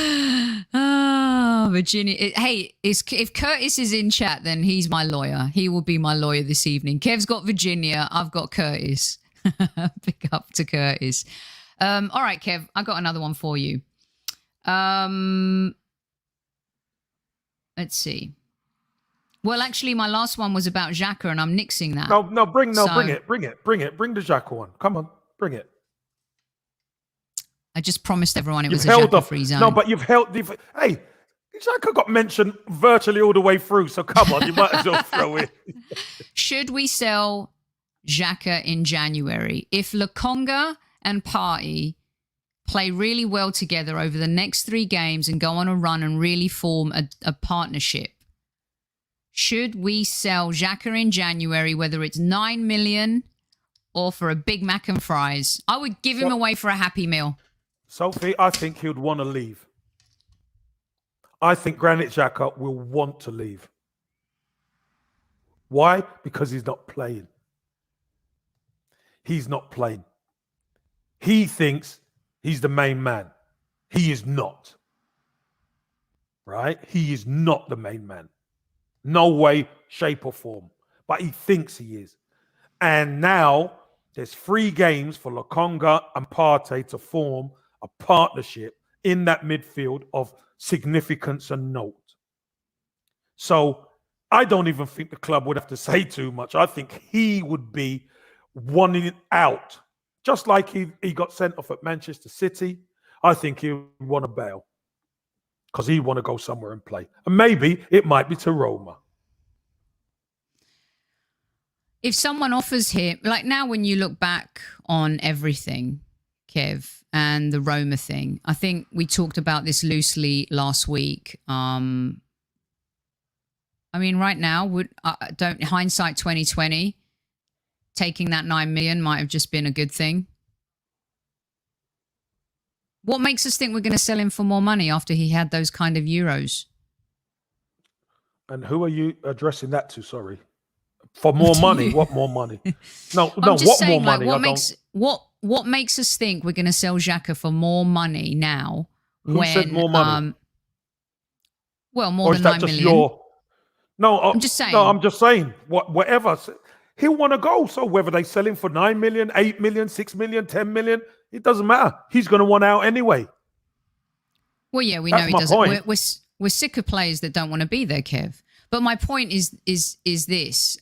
Oh, Virginia. If Curtis is in chat, then he's my lawyer. He will be my lawyer this evening. Kev's got Virginia. I've got Curtis. Pick up to Curtis. All right, Kev, I got another one for you. Let's see. Well, actually, my last one was about Xhaka, and I'm nixing that. Bring it. Bring the Xhaka one. Come on, bring it. I just promised everyone it was a Xhaka-free zone. No, but you've held... Hey, Xhaka got mentioned virtually all the way through, so come on, you might as well throw it. Should we sell Xhaka in January? If Lokonga and Partey play really well together over the next 3 games and go on a run and really form a partnership, should we sell Xhaka in January, whether it's 9 million or for a Big Mac and fries? I would give him away for a Happy Meal. Sophie, I think he would want to leave. I think Granit Xhaka will want to leave. Why? Because he's not playing. He's not playing. He thinks he's the main man. He is not. Right? He is not the main man. No way, shape or form. But he thinks he is. And now there's 3 games for Lokonga and Partey to form a partnership in that midfield of significance and note. So I don't even think the club would have to say too much. I think he would be wanting it out. Just like he got sent off at Manchester City, I think he would want to bail because he'd want to go somewhere and play. And maybe it might be to Roma. If someone offers him, like now when you look back on everything, Kev, and the Roma thing, I think we talked about this loosely last week. I mean, right now, hindsight 2020, taking that 9 million might have just been a good thing. What makes us think we're going to sell him for more money after he had those kind of Euros? And who are you addressing that to? Sorry. For more money? What more money? No, what saying, more money? What makes us think we're going to sell Xhaka for more money now? Who said more money? Well, more than 9 million. I'm just saying. No, I'm just saying. Whatever. He'll want to go. So whether they sell him for 9 million, 8 million, 6 million, 10 million, it doesn't matter. He's going to want out anyway. Well, yeah, we know he doesn't. We're sick of players that don't want to be there, Kev. But my point is this.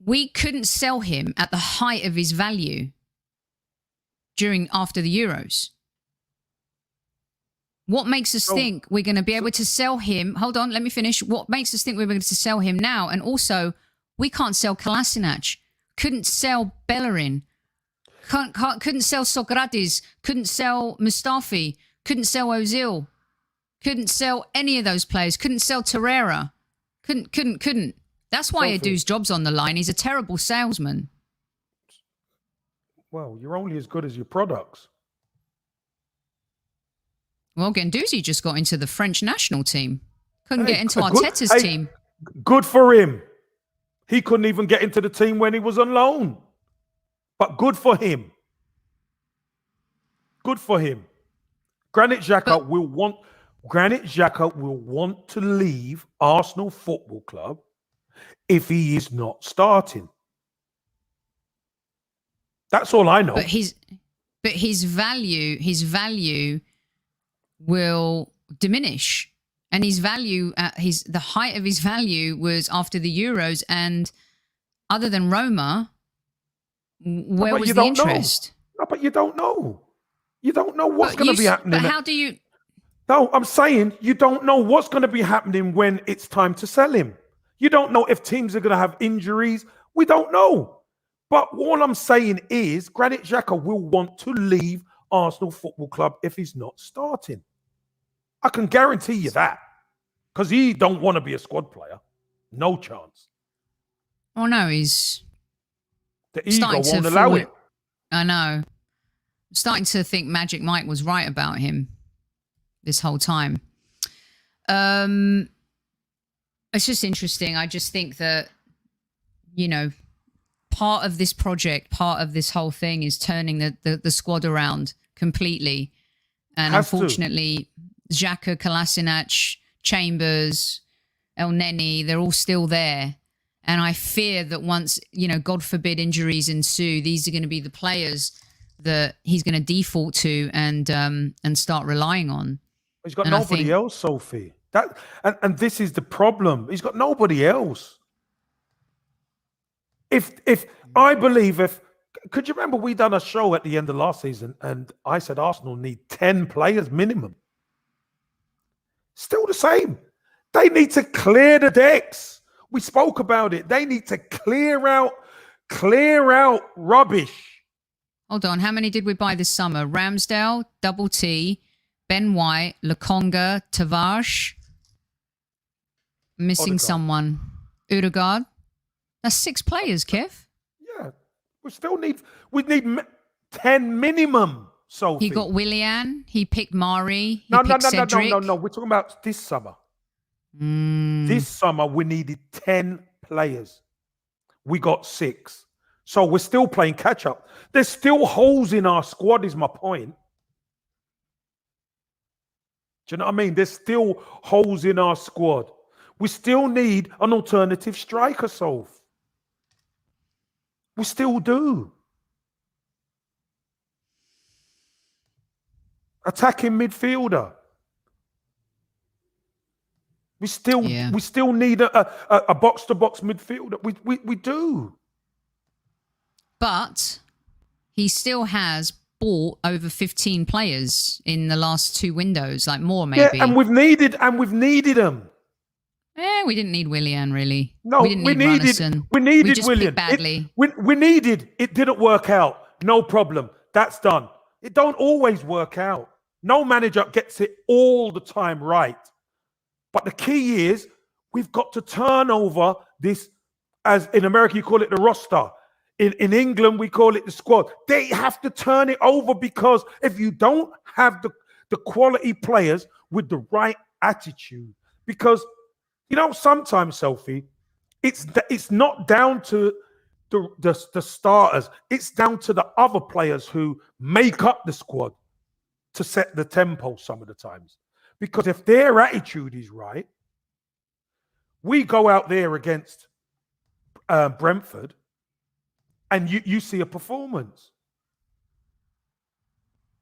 We couldn't sell him at the height of his value after the Euros. What makes us think we're going to be able to sell him? Hold on, let me finish. What makes us think we're going to sell him now? And also, we can't sell Kolasinac. Couldn't sell Bellerin. Couldn't sell Sokratis. Couldn't sell Mustafi. Couldn't sell Ozil. Couldn't sell any of those players. Couldn't sell Torreira. Couldn't. That's why Edu's job's on the line. He's a terrible salesman. Well, you're only as good as your products. Well, Guendouzi just got into the French national team. Couldn't get into Arteta's team. Good for him. He couldn't even get into the team when he was on loan. But good for him. Good for him. Granit Xhaka will want to leave Arsenal Football Club if he is not starting. That's all I know. But his value will diminish, and his value, the height of his value was after the Euros, and other than Roma, where was the interest? No, but you don't know. You don't know what's going to be happening. But how do you? No, I'm saying you don't know what's going to be happening when it's time to sell him. You don't know if teams are going to have injuries. We don't know. But all I'm saying is Granit Xhaka will want to leave Arsenal Football Club if he's not starting. I can guarantee you that. Because he don't want to be a squad player. No chance. Oh, no, he's... The ego won't allow it. I know. I'm starting to think Magic Mike was right about him this whole time. It's just interesting. I just think that, part of this project, part of this whole thing is turning the squad around completely. And unfortunately, Xhaka, Kolasinac, Chambers, El Neni, they're all still there. And I fear that once, God forbid injuries ensue, these are going to be the players that he's going to default to and start relying on. He's got nobody else, Sophie. And this is the problem. He's got nobody else. Could you remember we done a show at the end of last season and I said Arsenal need 10 players minimum? Still the same. They need to clear the decks. We spoke about it. They need to clear out Clear out rubbish. Hold on. How many did we buy this summer? Ramsdale, Double T, Ben White, Lokonga, Tavares. Missing Odegaard. someone. Odegaard. That's 6 players, Kev. Yeah. We need 10 minimum, Sophie. He got Willian. He picked Mari. No. Cedric. We're talking about this summer. This summer, we needed 10 players. We got 6. So we're still playing catch up. There's still holes in our squad, is my point. Do you know what I mean? There's still holes in our squad. We still need an alternative striker, Soph. We still do. Attacking midfielder. We still need a box-to-box midfielder. We do. But he still has bought over 15 players in the last 2 windows, like more maybe. Yeah, and we've needed them. We didn't need Willian, really. No, we needed Runnison. We needed we just Willian. Picked badly. We needed. It didn't work out. No problem. That's done. It don't always work out. No manager gets it all the time right. But the key is we've got to turn over this, as in America you call it the roster. In England we call it the squad. They have to turn it over, because if you don't have the quality players with the right attitude, because sometimes, Sophie, it's not down to the starters. It's down to the other players who make up the squad to set the tempo some of the times. Because if their attitude is right, we go out there against Brentford and you see a performance.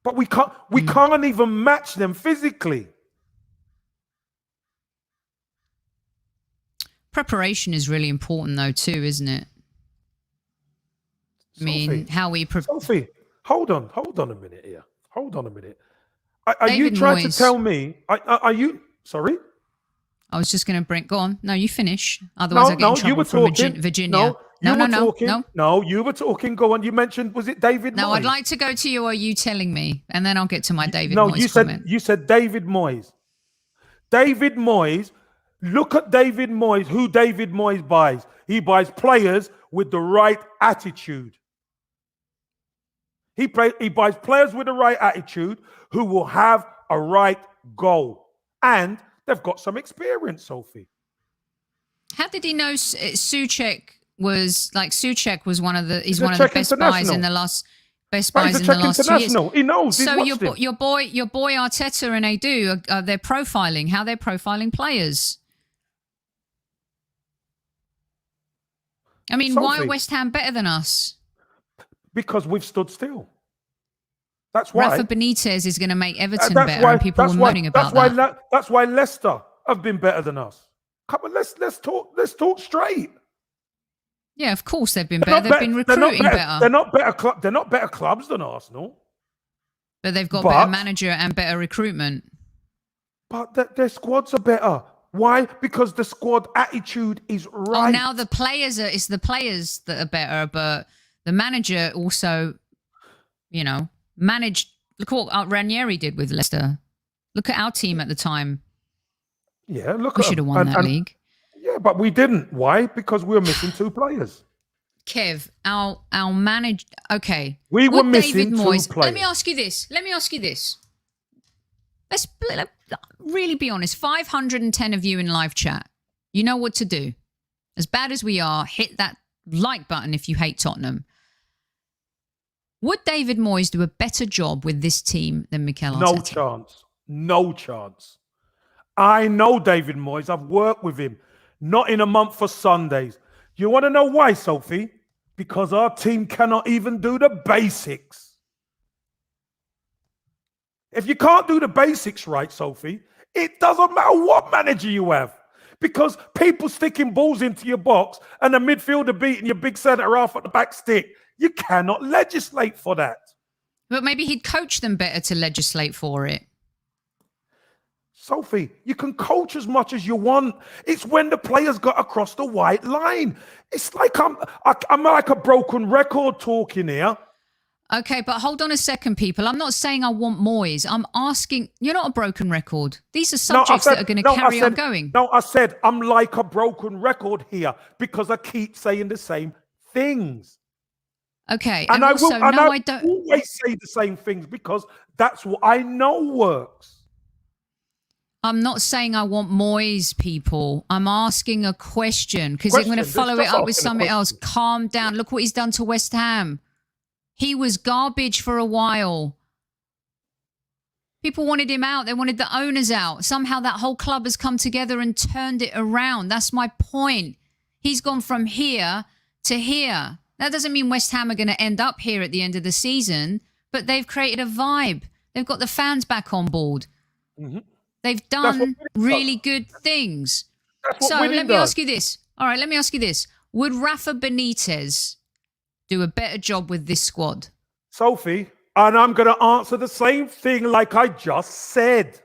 But we can't even match them physically. Preparation is really important, though, too, isn't it? I mean, how we prepare. Sophie, hold on a minute here. Hold on a minute. Are you trying to tell me? Are you sorry? I was just going to go on. No, you finish. Otherwise, I get in trouble from Virginia. No, you were talking. Go on. You mentioned, was it David Moyes? No, I'd like to go to you, or you telling me, and then I'll get to my David Moyes comment. You said David Moyes. David Moyes. Look at David Moyes. Who David Moyes buys? He buys players with the right attitude. He buys players with the right attitude who will have a right goal. And they've got some experience, Sophie. How did he know Souček was one of the best buys in the last best buys in the last 2 years? He knows. So your boy Arteta and Edu, they're profiling. How they're profiling players. I mean, Sophie, why are West Ham better than us? Because we've stood still. That's why. Rafa Benitez is going to make Everton better, and people were moaning about that. That's why Leicester have been better than us. Come on, let's talk straight. Yeah, of course they've been better. They've been recruiting better. They're not better clubs than Arsenal. But they've got better manager and better recruitment. But their squads are better. Why? Because the squad attitude is right. Oh, now it's the players that are better, but the manager also, managed. Look what Ranieri did with Leicester. Look at our team at the time. Yeah, we should have won that league. Yeah, but we didn't. Why? Because we were missing 2 players. Kev, our manager. Okay, we were missing David 2 Moyes, players. Let me ask you this. Let's really be honest. 510 of you in live chat. You know what to do. As bad as we are, hit that like button if you hate Tottenham. Would David Moyes do a better job with this team than Mikel Arteta? No chance. I know David Moyes. I've worked with him. Not in a month for Sundays. You want to know why, Sophie? Because our team cannot even do the basics. If you can't do the basics right, Sophie, it doesn't matter what manager you have. Because people sticking balls into your box and a midfielder beating your big centre half at the back stick, you cannot legislate for that. But maybe he'd coach them better to legislate for it. Sophie, you can coach as much as you want. It's when the players got across the white line. It's like I'm like a broken record talking here. Okay, but hold on a second, people. I'm not saying I want Moyes. I'm asking, you're not a broken record. These are subjects that are going to carry on going. No, I said I'm like a broken record here because I keep saying the same things. Okay, and also, I don't always say the same things because that's what I know works. I'm not saying I want Moyes, people. I'm asking a question because you're going to follow it up with something else. Calm down. Look what he's done to West Ham. He was garbage for a while. People wanted him out. They wanted the owners out. Somehow that whole club has come together and turned it around. That's my point. He's gone from here to here. That doesn't mean West Ham are going to end up here at the end of the season, but they've created a vibe. They've got the fans back on board. Mm-hmm. They've done really good things. So let me ask you this. All right, let me ask you this. Would Rafa Benitez do a better job with this squad? Sophie, and I'm going to answer the same thing like I just said.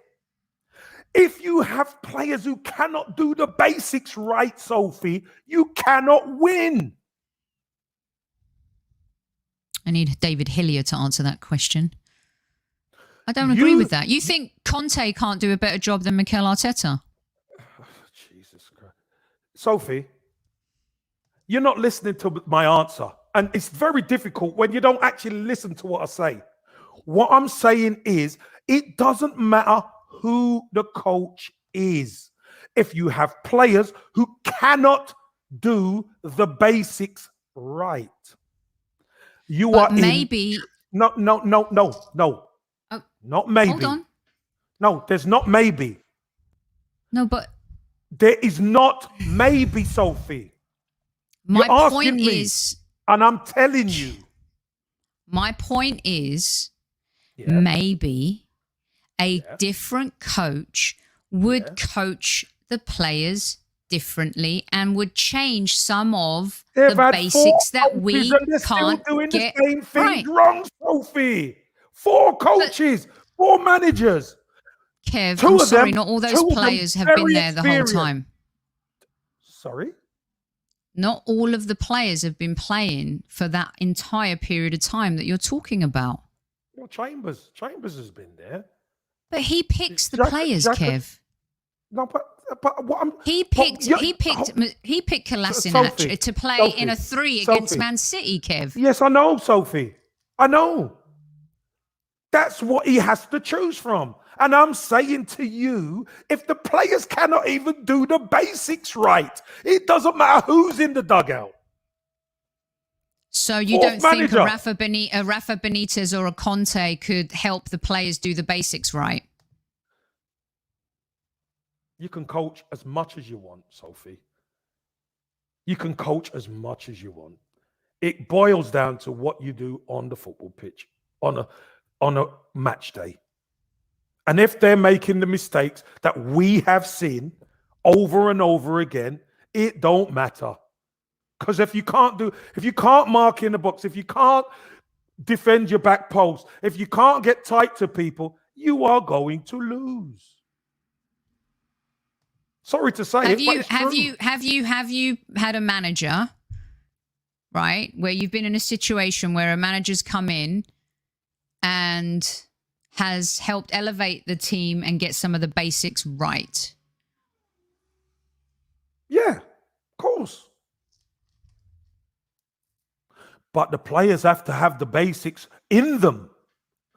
If you have players who cannot do the basics right, Sophie, you cannot win. I need David Hillier to answer that question. I don't agree with that. You think Conte can't do a better job than Mikel Arteta? Oh, Jesus Christ. Sophie, you're not listening to my answer. And it's very difficult when you don't actually listen to what I say. What I'm saying is, it doesn't matter who the coach is. If you have players who cannot do the basics right, you are maybe. No. Not maybe. Hold on. No, there's not maybe. No, but there is not maybe, Sophie. My point is, and I'm telling you. My point is, maybe a different coach would coach the players differently and would change some of the basics that we can't get the same thing right. Wrong, Sophie. 4 coaches, 4 managers. Kev, I'm sorry, not all those players have been there the whole time. Sorry? Not all of the players have been playing for that entire period of time that you're talking about. Well, Chambers has been there. But he picks the players, Kev. No, but what I'm... He picked Kolasinac to play in a 3 against Man City, Kev. Yes, I know, Sophie. I know. That's what he has to choose from. And I'm saying to you, if the players cannot even do the basics right, it doesn't matter who's in the dugout. So you don't think a Rafa Benitez or a Conte could help the players do the basics right? You can coach as much as you want, Sophie. You can coach as much as you want. It boils down to what you do on the football pitch, on a match day. And if they're making the mistakes that we have seen over and over again, it don't matter. Because if you can't mark in the box, if you can't defend your back post, if you can't get tight to people, you are going to lose. Sorry to say have you had a manager, right, where you've been in a situation where a manager's come in and has helped elevate the team and get some of the basics right? Yeah, of course. But the players have to have the basics in them.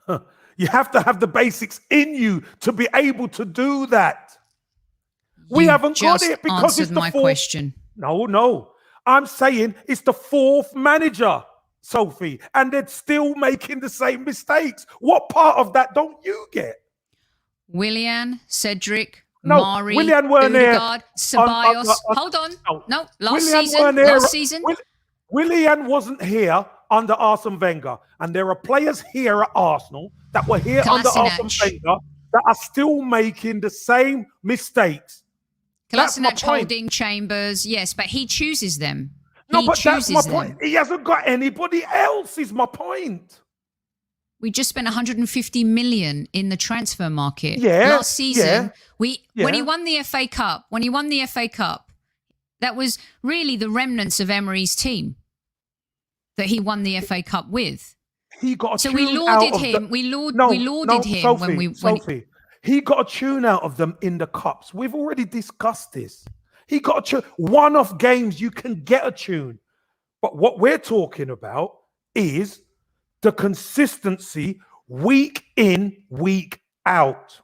You have to have the basics in you to be able to do that. We haven't got it because it's the fourth. Question. No. I'm saying it's the 4th manager, Sophie, and they're still making the same mistakes. What part of that don't you get? Willian, Cedric, Mari, Willian weren't Odegaard, Ceballos. Hold on. No, last season. Willian wasn't here under Arsene Wenger, and there are players here at Arsenal that were here under Arsene Wenger that are still making the same mistakes. Kolasinac, Holding, Chambers, yes, but he chooses them. That's my point. He hasn't got anybody else, is my point. We just spent 150 million in the transfer market. Yeah, Last season, when he yeah. won the FA Cup, that was really the remnants of Emery's team that he won the FA Cup with. He got a So tune we lauded out of him. the- We lauded him Sophie, when we. Sophie, he got a tune out of them in the cups. We've already discussed this. He got a tune. One-off games, you can get a tune. But what we're talking about is the consistency week in, week out.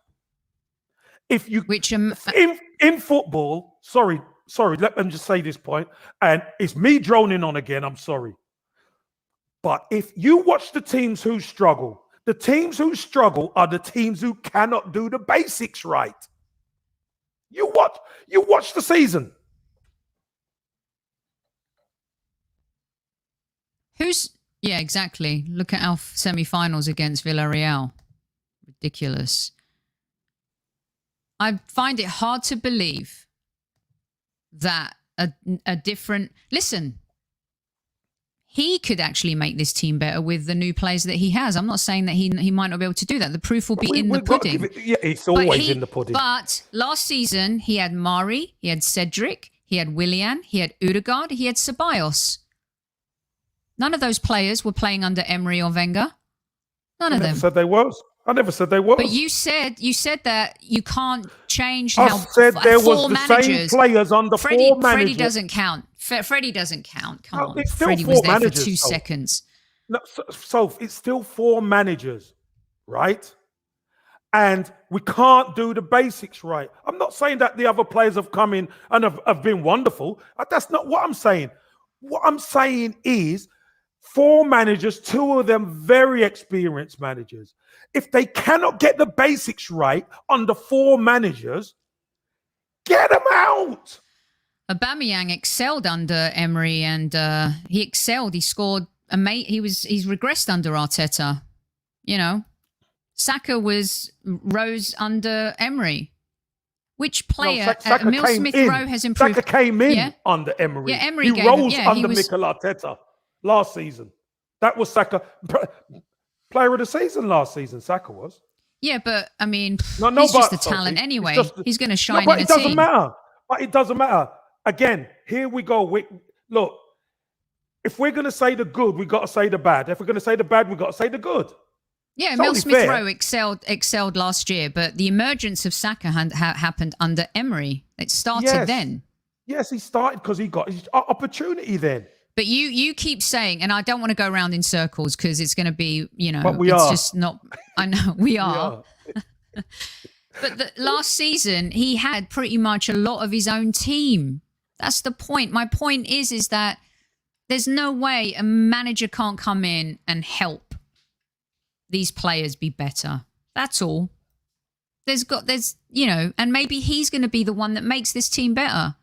If you in football, sorry, let me just say this point, and it's me droning on again. I'm sorry. But if you watch the teams who struggle, the teams who struggle are the teams who cannot do the basics right. You watch the season. Yeah, exactly. Look at our semi-finals against Villarreal. Ridiculous. I find it hard to believe that a different... Listen, he could actually make this team better with the new players that he has. I'm not saying that he might not be able to do that. The proof will be in the pudding. It's always in the pudding. But last season, he had Mari, he had Cedric, he had Willian, he had Odegaard, he had Ceballos. None of those players were playing under Emery or Wenger. None of them. I never said they was. But you said that you can't change I how said there was the managers, same players under four managers. Freddie doesn't count. Freddie doesn't count. Come on. It's still Freddie four was there managers, for 2 seconds. No, so it's still four managers, right? And we can't do the basics right. I'm not saying that the other players have come in and have been wonderful. That's not what I'm saying. What I'm saying is 4 managers, 2 of them very experienced managers. If they cannot get the basics right under 4 managers, get them out. Aubameyang excelled under Emery, and he excelled. He scored. He's regressed under Arteta. You know, Saka rose under Emery. Which player? Emil Smith-Rowe has improved. Saka came in under Emery. Yeah, Emery he rose under Mikel Arteta last season. That was Saka. Player of the season last season, Saka was. Yeah, but I mean, no, he's just a talent anyway. He's going to shine in a team. But it doesn't matter. But it doesn't matter. Again, here we go. Look, if we're going to say the good, we got to say the bad. If we're going to say the bad, we got to say the good. Yeah, Emil Smith-Rowe excelled last year, but the emergence of Saka happened under Emery. It started then. Yes, he started because he got his opportunity then. But you keep saying, and I don't want to go around in circles because it's going to be, but it's just not. I know we are. But last season, he had pretty much a lot of his own team. That's the point. My point is that there's no way a manager can't come in and help these players be better. That's all. And maybe he's going to be the one that makes this team better.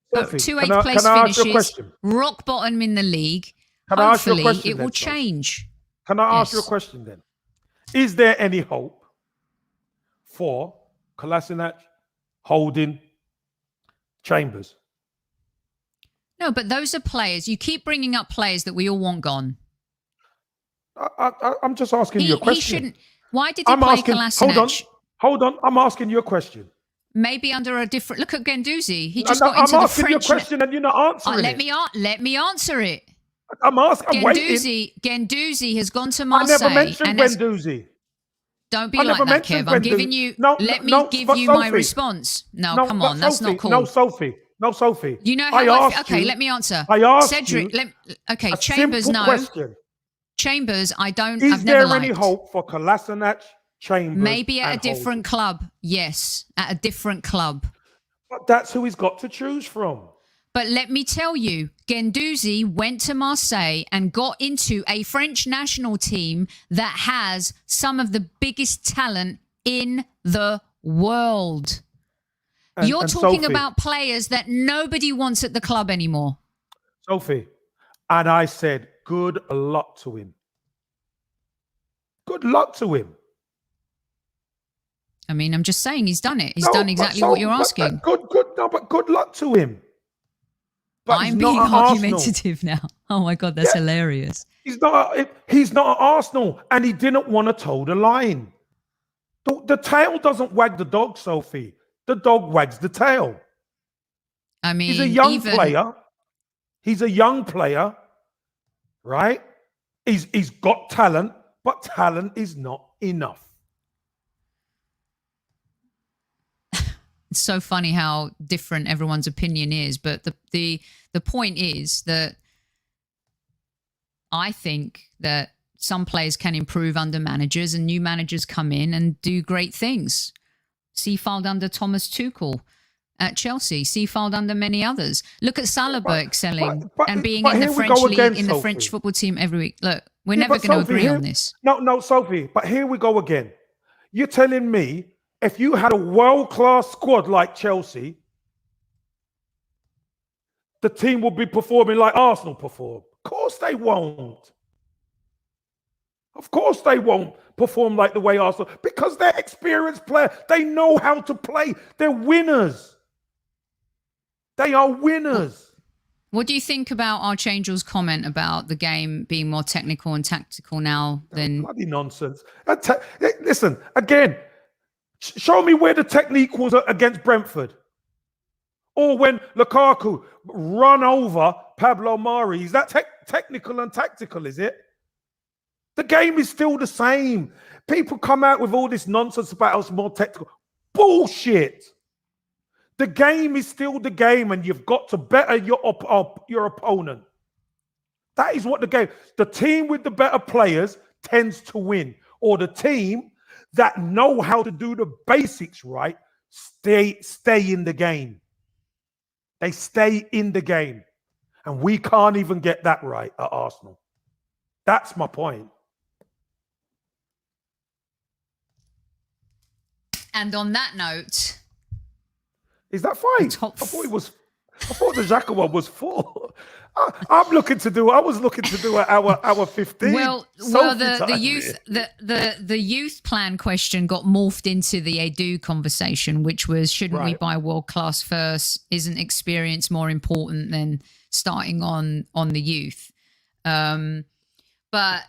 But 2 8th place finishes, rock bottom in the league. Hopefully, it will change. Can I ask you a question then? Is there any hope for Kolasinac, Holding, Chambers? No, but those are players. You keep bringing up players that we all want gone. I'm just asking you a question. He shouldn't. Why did he play Kolasinac? Hold on. I'm asking you a question. Maybe under a different... Look at Guendouzi. He just got into the French... I'm asking you a question and you're not answering it. Let me answer it. I'm waiting. Guendouzi has gone to Marseille. I never mentioned Guendouzi. Don't be like that, Kev. I'm giving you... Let me give you my response. No, come on. That's not cool. No, Sophie. You know how... Okay, let me answer. I asked Cedric, you okay, Chambers, no. Question. Chambers, I've never liked. Is there any hope for Kolasinac, Chambers, maybe at a different club? Yes, at a different club. But that's who he's got to choose from. But let me tell you, Guendouzi went to Marseille and got into a French national team that has some of the biggest talent in the world. You're talking about players that nobody wants at the club anymore. Sophie, and I said, good luck to him. Good luck to him. I mean, I'm just saying he's done it. He's done exactly what you're asking. But good luck to him. But I'm being argumentative now. Oh my God, that's hilarious. He's not at Arsenal, and he didn't want to toe the line. The tail doesn't wag the dog, Sophie. The dog wags the tail. I mean, he's a young player. He's a young player, right? He's got talent, but talent is not enough. It's so funny how different everyone's opinion is, but the point is that I think that some players can improve under managers, and new managers come in and do great things. Seafold under Thomas Tuchel at Chelsea, Seafold under many others. Look at Saliba excelling and being in the French league, in the French football team every week. Look, we're never going to agree on this. No, Sophie, but here we go again. You're telling me if you had a world-class squad like Chelsea, the team will be performing like Arsenal perform. Of course they won't. Of course they won't perform like the way Arsenal, because they're experienced players. They know how to play. They're winners. They are winners. What do you think about Archangel's comment about the game being more technical and tactical now than... Bloody nonsense. Listen, again, show me where the technique was against Brentford. Or when Lukaku run over Pablo Mari. Is that technical and tactical, is it? The game is still the same. People come out with all this nonsense about us more technical. Bullshit. The game is still the game, and you've got to better your opponent. That is what the game... The team with the better players tends to win. Or the team that know how to do the basics right stay in the game. They stay in the game. And we can't even get that right at Arsenal. That's my point. And on that note... Is that fine? I thought the Xhaka one was 4. I was looking to do an hour 15. Well, the youth plan question got morphed into the Edu conversation, which was, shouldn't we buy world class first? Isn't experience more important than starting on the youth? But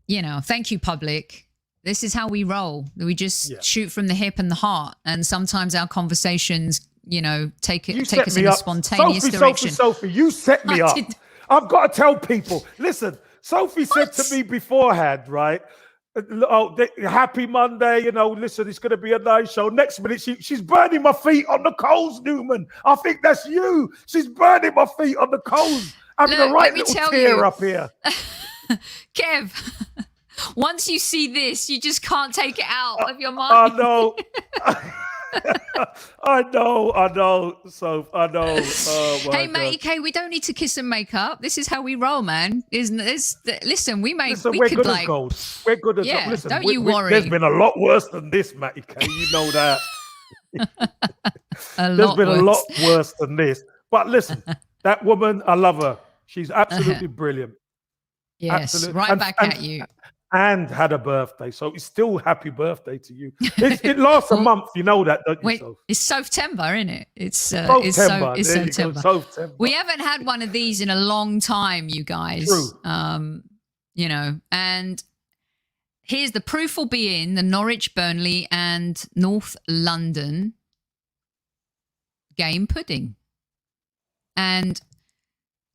thank you, public. This is how we roll. We just shoot from the hip and the heart. And sometimes our conversations, take us in a spontaneous direction. Sophie, you set me up. I've got to tell people, listen, Sophie said to me beforehand, right? Oh, happy Monday, listen, it's going to be a nice show. Next minute, she's burning my feet on the coals, Newman. I think that's you. She's burning my feet on the coals. Having a right little tear up here. Kev... Once you see this, you just can't take it out of your mind. I know. I know. So I know. Hey, Matty K, we don't need to kiss and make up. This is how we roll, man. Listen, we're good as gold. We're good as gold. Listen, don't you worry. There's been a lot worse than this, Matty K. You know that. There's been a lot worse than this. But listen, that woman, I love her. She's absolutely brilliant. Yes, absolutely. Right back at you. And had a birthday, so it's still happy birthday to you. It lasts a month, you know that, don't you? Sophie? It's September, isn't it? It's September. We haven't had one of these in a long time, you guys. True. And here's the proof will be in the Norwich, Burnley, and North London game pudding, and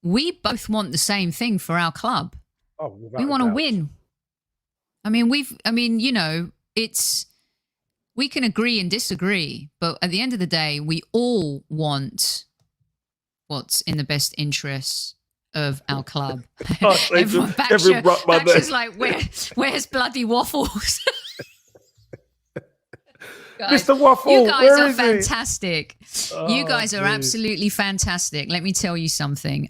we both want the same thing for our club. We want to win. We can agree and disagree, but at the end of the day, we all want what's in the best interests of our club. Everyone is like, where's bloody Waffles? Guys, Mr. Waffle, you guys are fantastic. You guys are absolutely fantastic. Let me tell you something.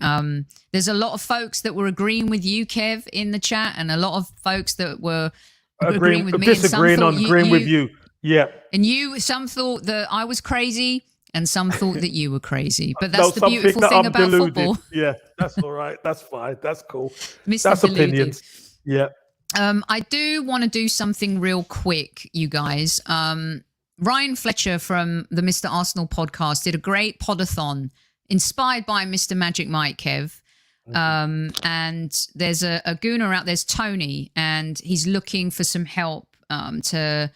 There's a lot of folks that were agreeing with you, Kev, in the chat, and a lot of folks that were agreeing with me. Disagreeing on agreeing with you. Yeah. And some thought that I was crazy, and some thought that you were crazy. But that's the beautiful thing about football. Yeah, that's all right. That's fine. That's cool. Mr. That's Deluded. Opinions. Yeah. I do want to do something real quick, you guys. Ryan Fletcher from the Mr. Arsenal podcast did a great podathon inspired by Mr. Magic Mike, Kev. And there's a Gooner out there's Tony, and he's looking for some help to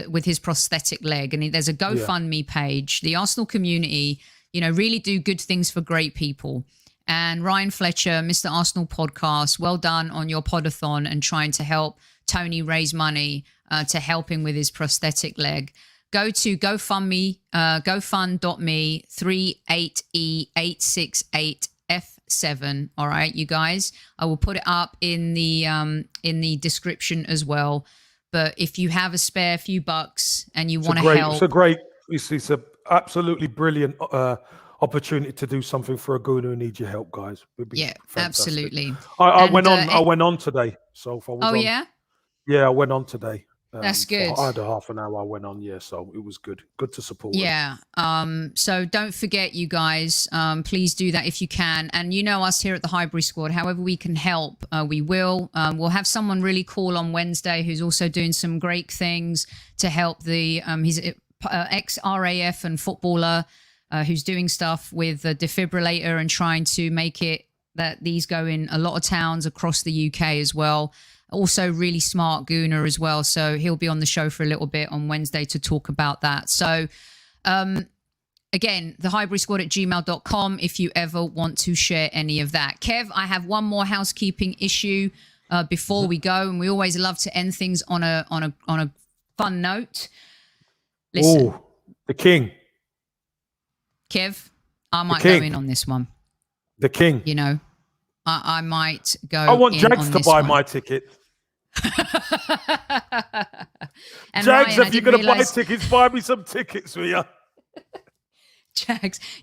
with his prosthetic leg. And there's a GoFundMe page. The Arsenal community, really do good things for great people. And Ryan Fletcher, Mr. Arsenal Podcast, well done on your podathon and trying to help Tony raise money to help him with his prosthetic leg. Go to GoFundMe, gofund.me 38E868F7. All right, you guys. I will put it up in the description as well. But if you have a spare few bucks and you want to help, it's a absolutely brilliant opportunity to do something for a Gooner who needs your help, guys. Yeah, absolutely. I went on today. So if I was yeah? Yeah, I went on today. That's good. I had a half an hour I went on, so it was good. Good to support. Yeah. So don't forget, you guys, please do that if you can. And us here at the Highbury Squad, however we can help, we will. We'll have someone really cool on Wednesday who's also doing some great things to help he's ex-RAF and footballer who's doing stuff with the defibrillator and trying to make it that these go in a lot of towns across the UK as well. Also really smart Gooner as well. So he'll be on the show for a little bit on Wednesday to talk about that. So again, the highburysquad@gmail.com if you ever want to share any of that. Kev, I have one more housekeeping issue before we go. And we always love to end things on a fun note. Listen. Oh, the king. Kev, I might go in on this one. The king. I might go. I want Jags to buy my ticket. And Jags, Ryan, if you're going to buy tickets, buy me some tickets, will you?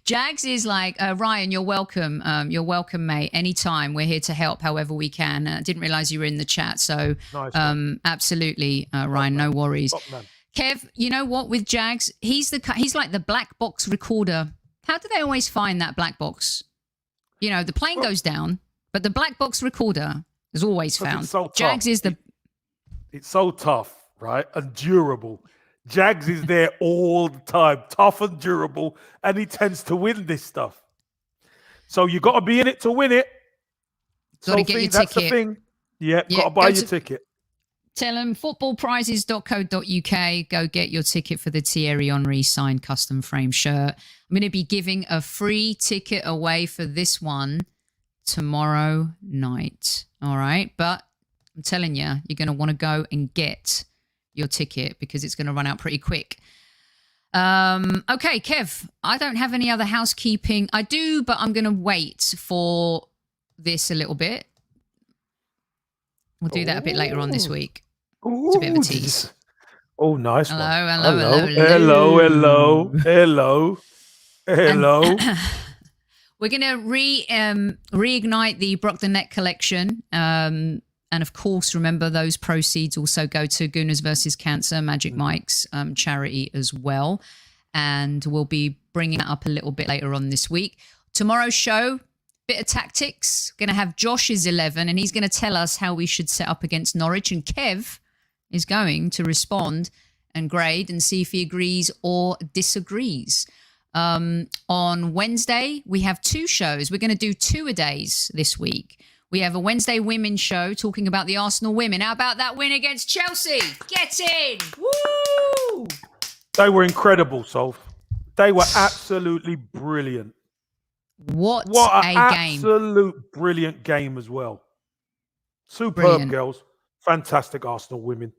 Jags is like, Ryan, you're welcome. You're welcome, mate. Anytime. We're here to help however we can. Didn't realize you were in the chat. So nice, absolutely, Ryan, no worries. Man. Kev, you know what? With Jags, he's like the black box recorder. How do they always find that black box? The plane goes down, but the black box recorder is always found. So Jags is It's so tough, right? And durable. Jags is there all the time, tough and durable, and he tends to win this stuff. So you got to be in it to win it. Got to get your that's ticket. The thing. Yeah, got to buy your ticket. Tell them footballprizes.co.uk. Go get your ticket for the Thierry Henry signed custom frame shirt. I'm going to be giving a free ticket away for this one tomorrow night. All right. But I'm telling you, you're going to want to go and get your ticket because it's going to run out pretty quick. Okay, Kev, I don't have any other housekeeping. I do, but I'm going to wait for this a little bit. We'll do that a bit later on this week. It's a bit of a tease. Oh, nice one. Hello. We're going to reignite the Bruk the Net collection. And of course, remember those proceeds also go to Gooners versus Cancer, Magic Mike's charity as well. And we'll be bringing that up a little bit later on this week. Tomorrow's show, bit of tactics. Going to have Josh's 11, and he's going to tell us how we should set up against Norwich. And Kev is going to respond and grade and see if he agrees or disagrees. On Wednesday, we have two shows. We're going to do 2-a-days this week. We have a Wednesday women's show talking about the Arsenal women. How about that win against Chelsea? Get in! Woo! They were incredible, Solf. They were absolutely brilliant. What an a game. Absolute brilliant game as well. Superb Brilliant. Girls. Fantastic Arsenal women.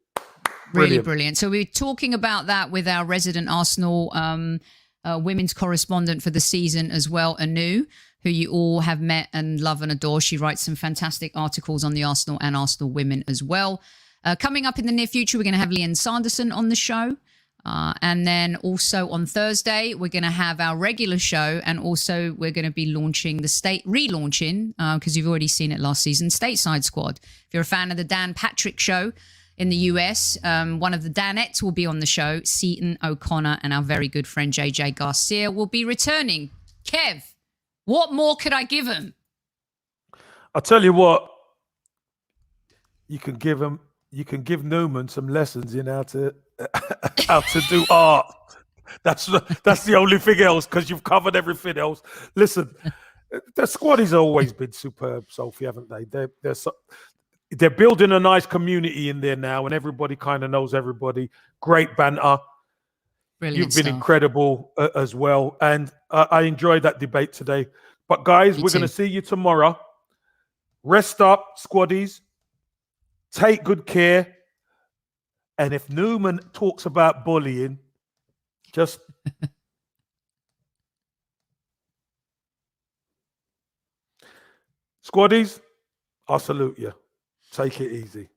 Really brilliant. So we're talking about that with our resident Arsenal women's correspondent for the season as well, Anu, who you all have met and love and adore. She writes some fantastic articles on the Arsenal and Arsenal women as well. Coming up in the near future, we're going to have Leanne Sanderson on the show. And then also on Thursday, we're going to have our regular show. And also we're going to be relaunching, because you've already seen it last season, Stateside Squad. If you're a fan of the Dan Patrick show in the US, one of the Danettes will be on the show. Seaton O'Connor and our very good friend JJ Garcia will be returning. Kev, what more could I give him? I'll tell you what, you can give Newman some lessons in how to do art. That's the only thing else, because you've covered everything else. Listen, The squad has always been superb, Sophie, haven't they? They're building a nice community in there now, and everybody kind of knows everybody. Great banter. Brilliant You've been stuff. incredible as well, and I enjoyed that debate today. But guys, we're going to see you tomorrow. Rest up, squaddies. Take good care. And if Newman talks about bullying, just squaddies, I salute you. Take it easy.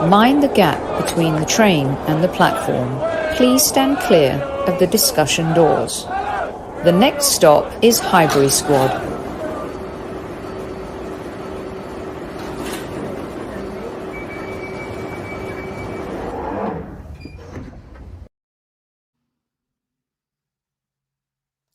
Mind the gap between the train and the platform. Please stand clear of the discussion doors. The next stop is Highbury Squad.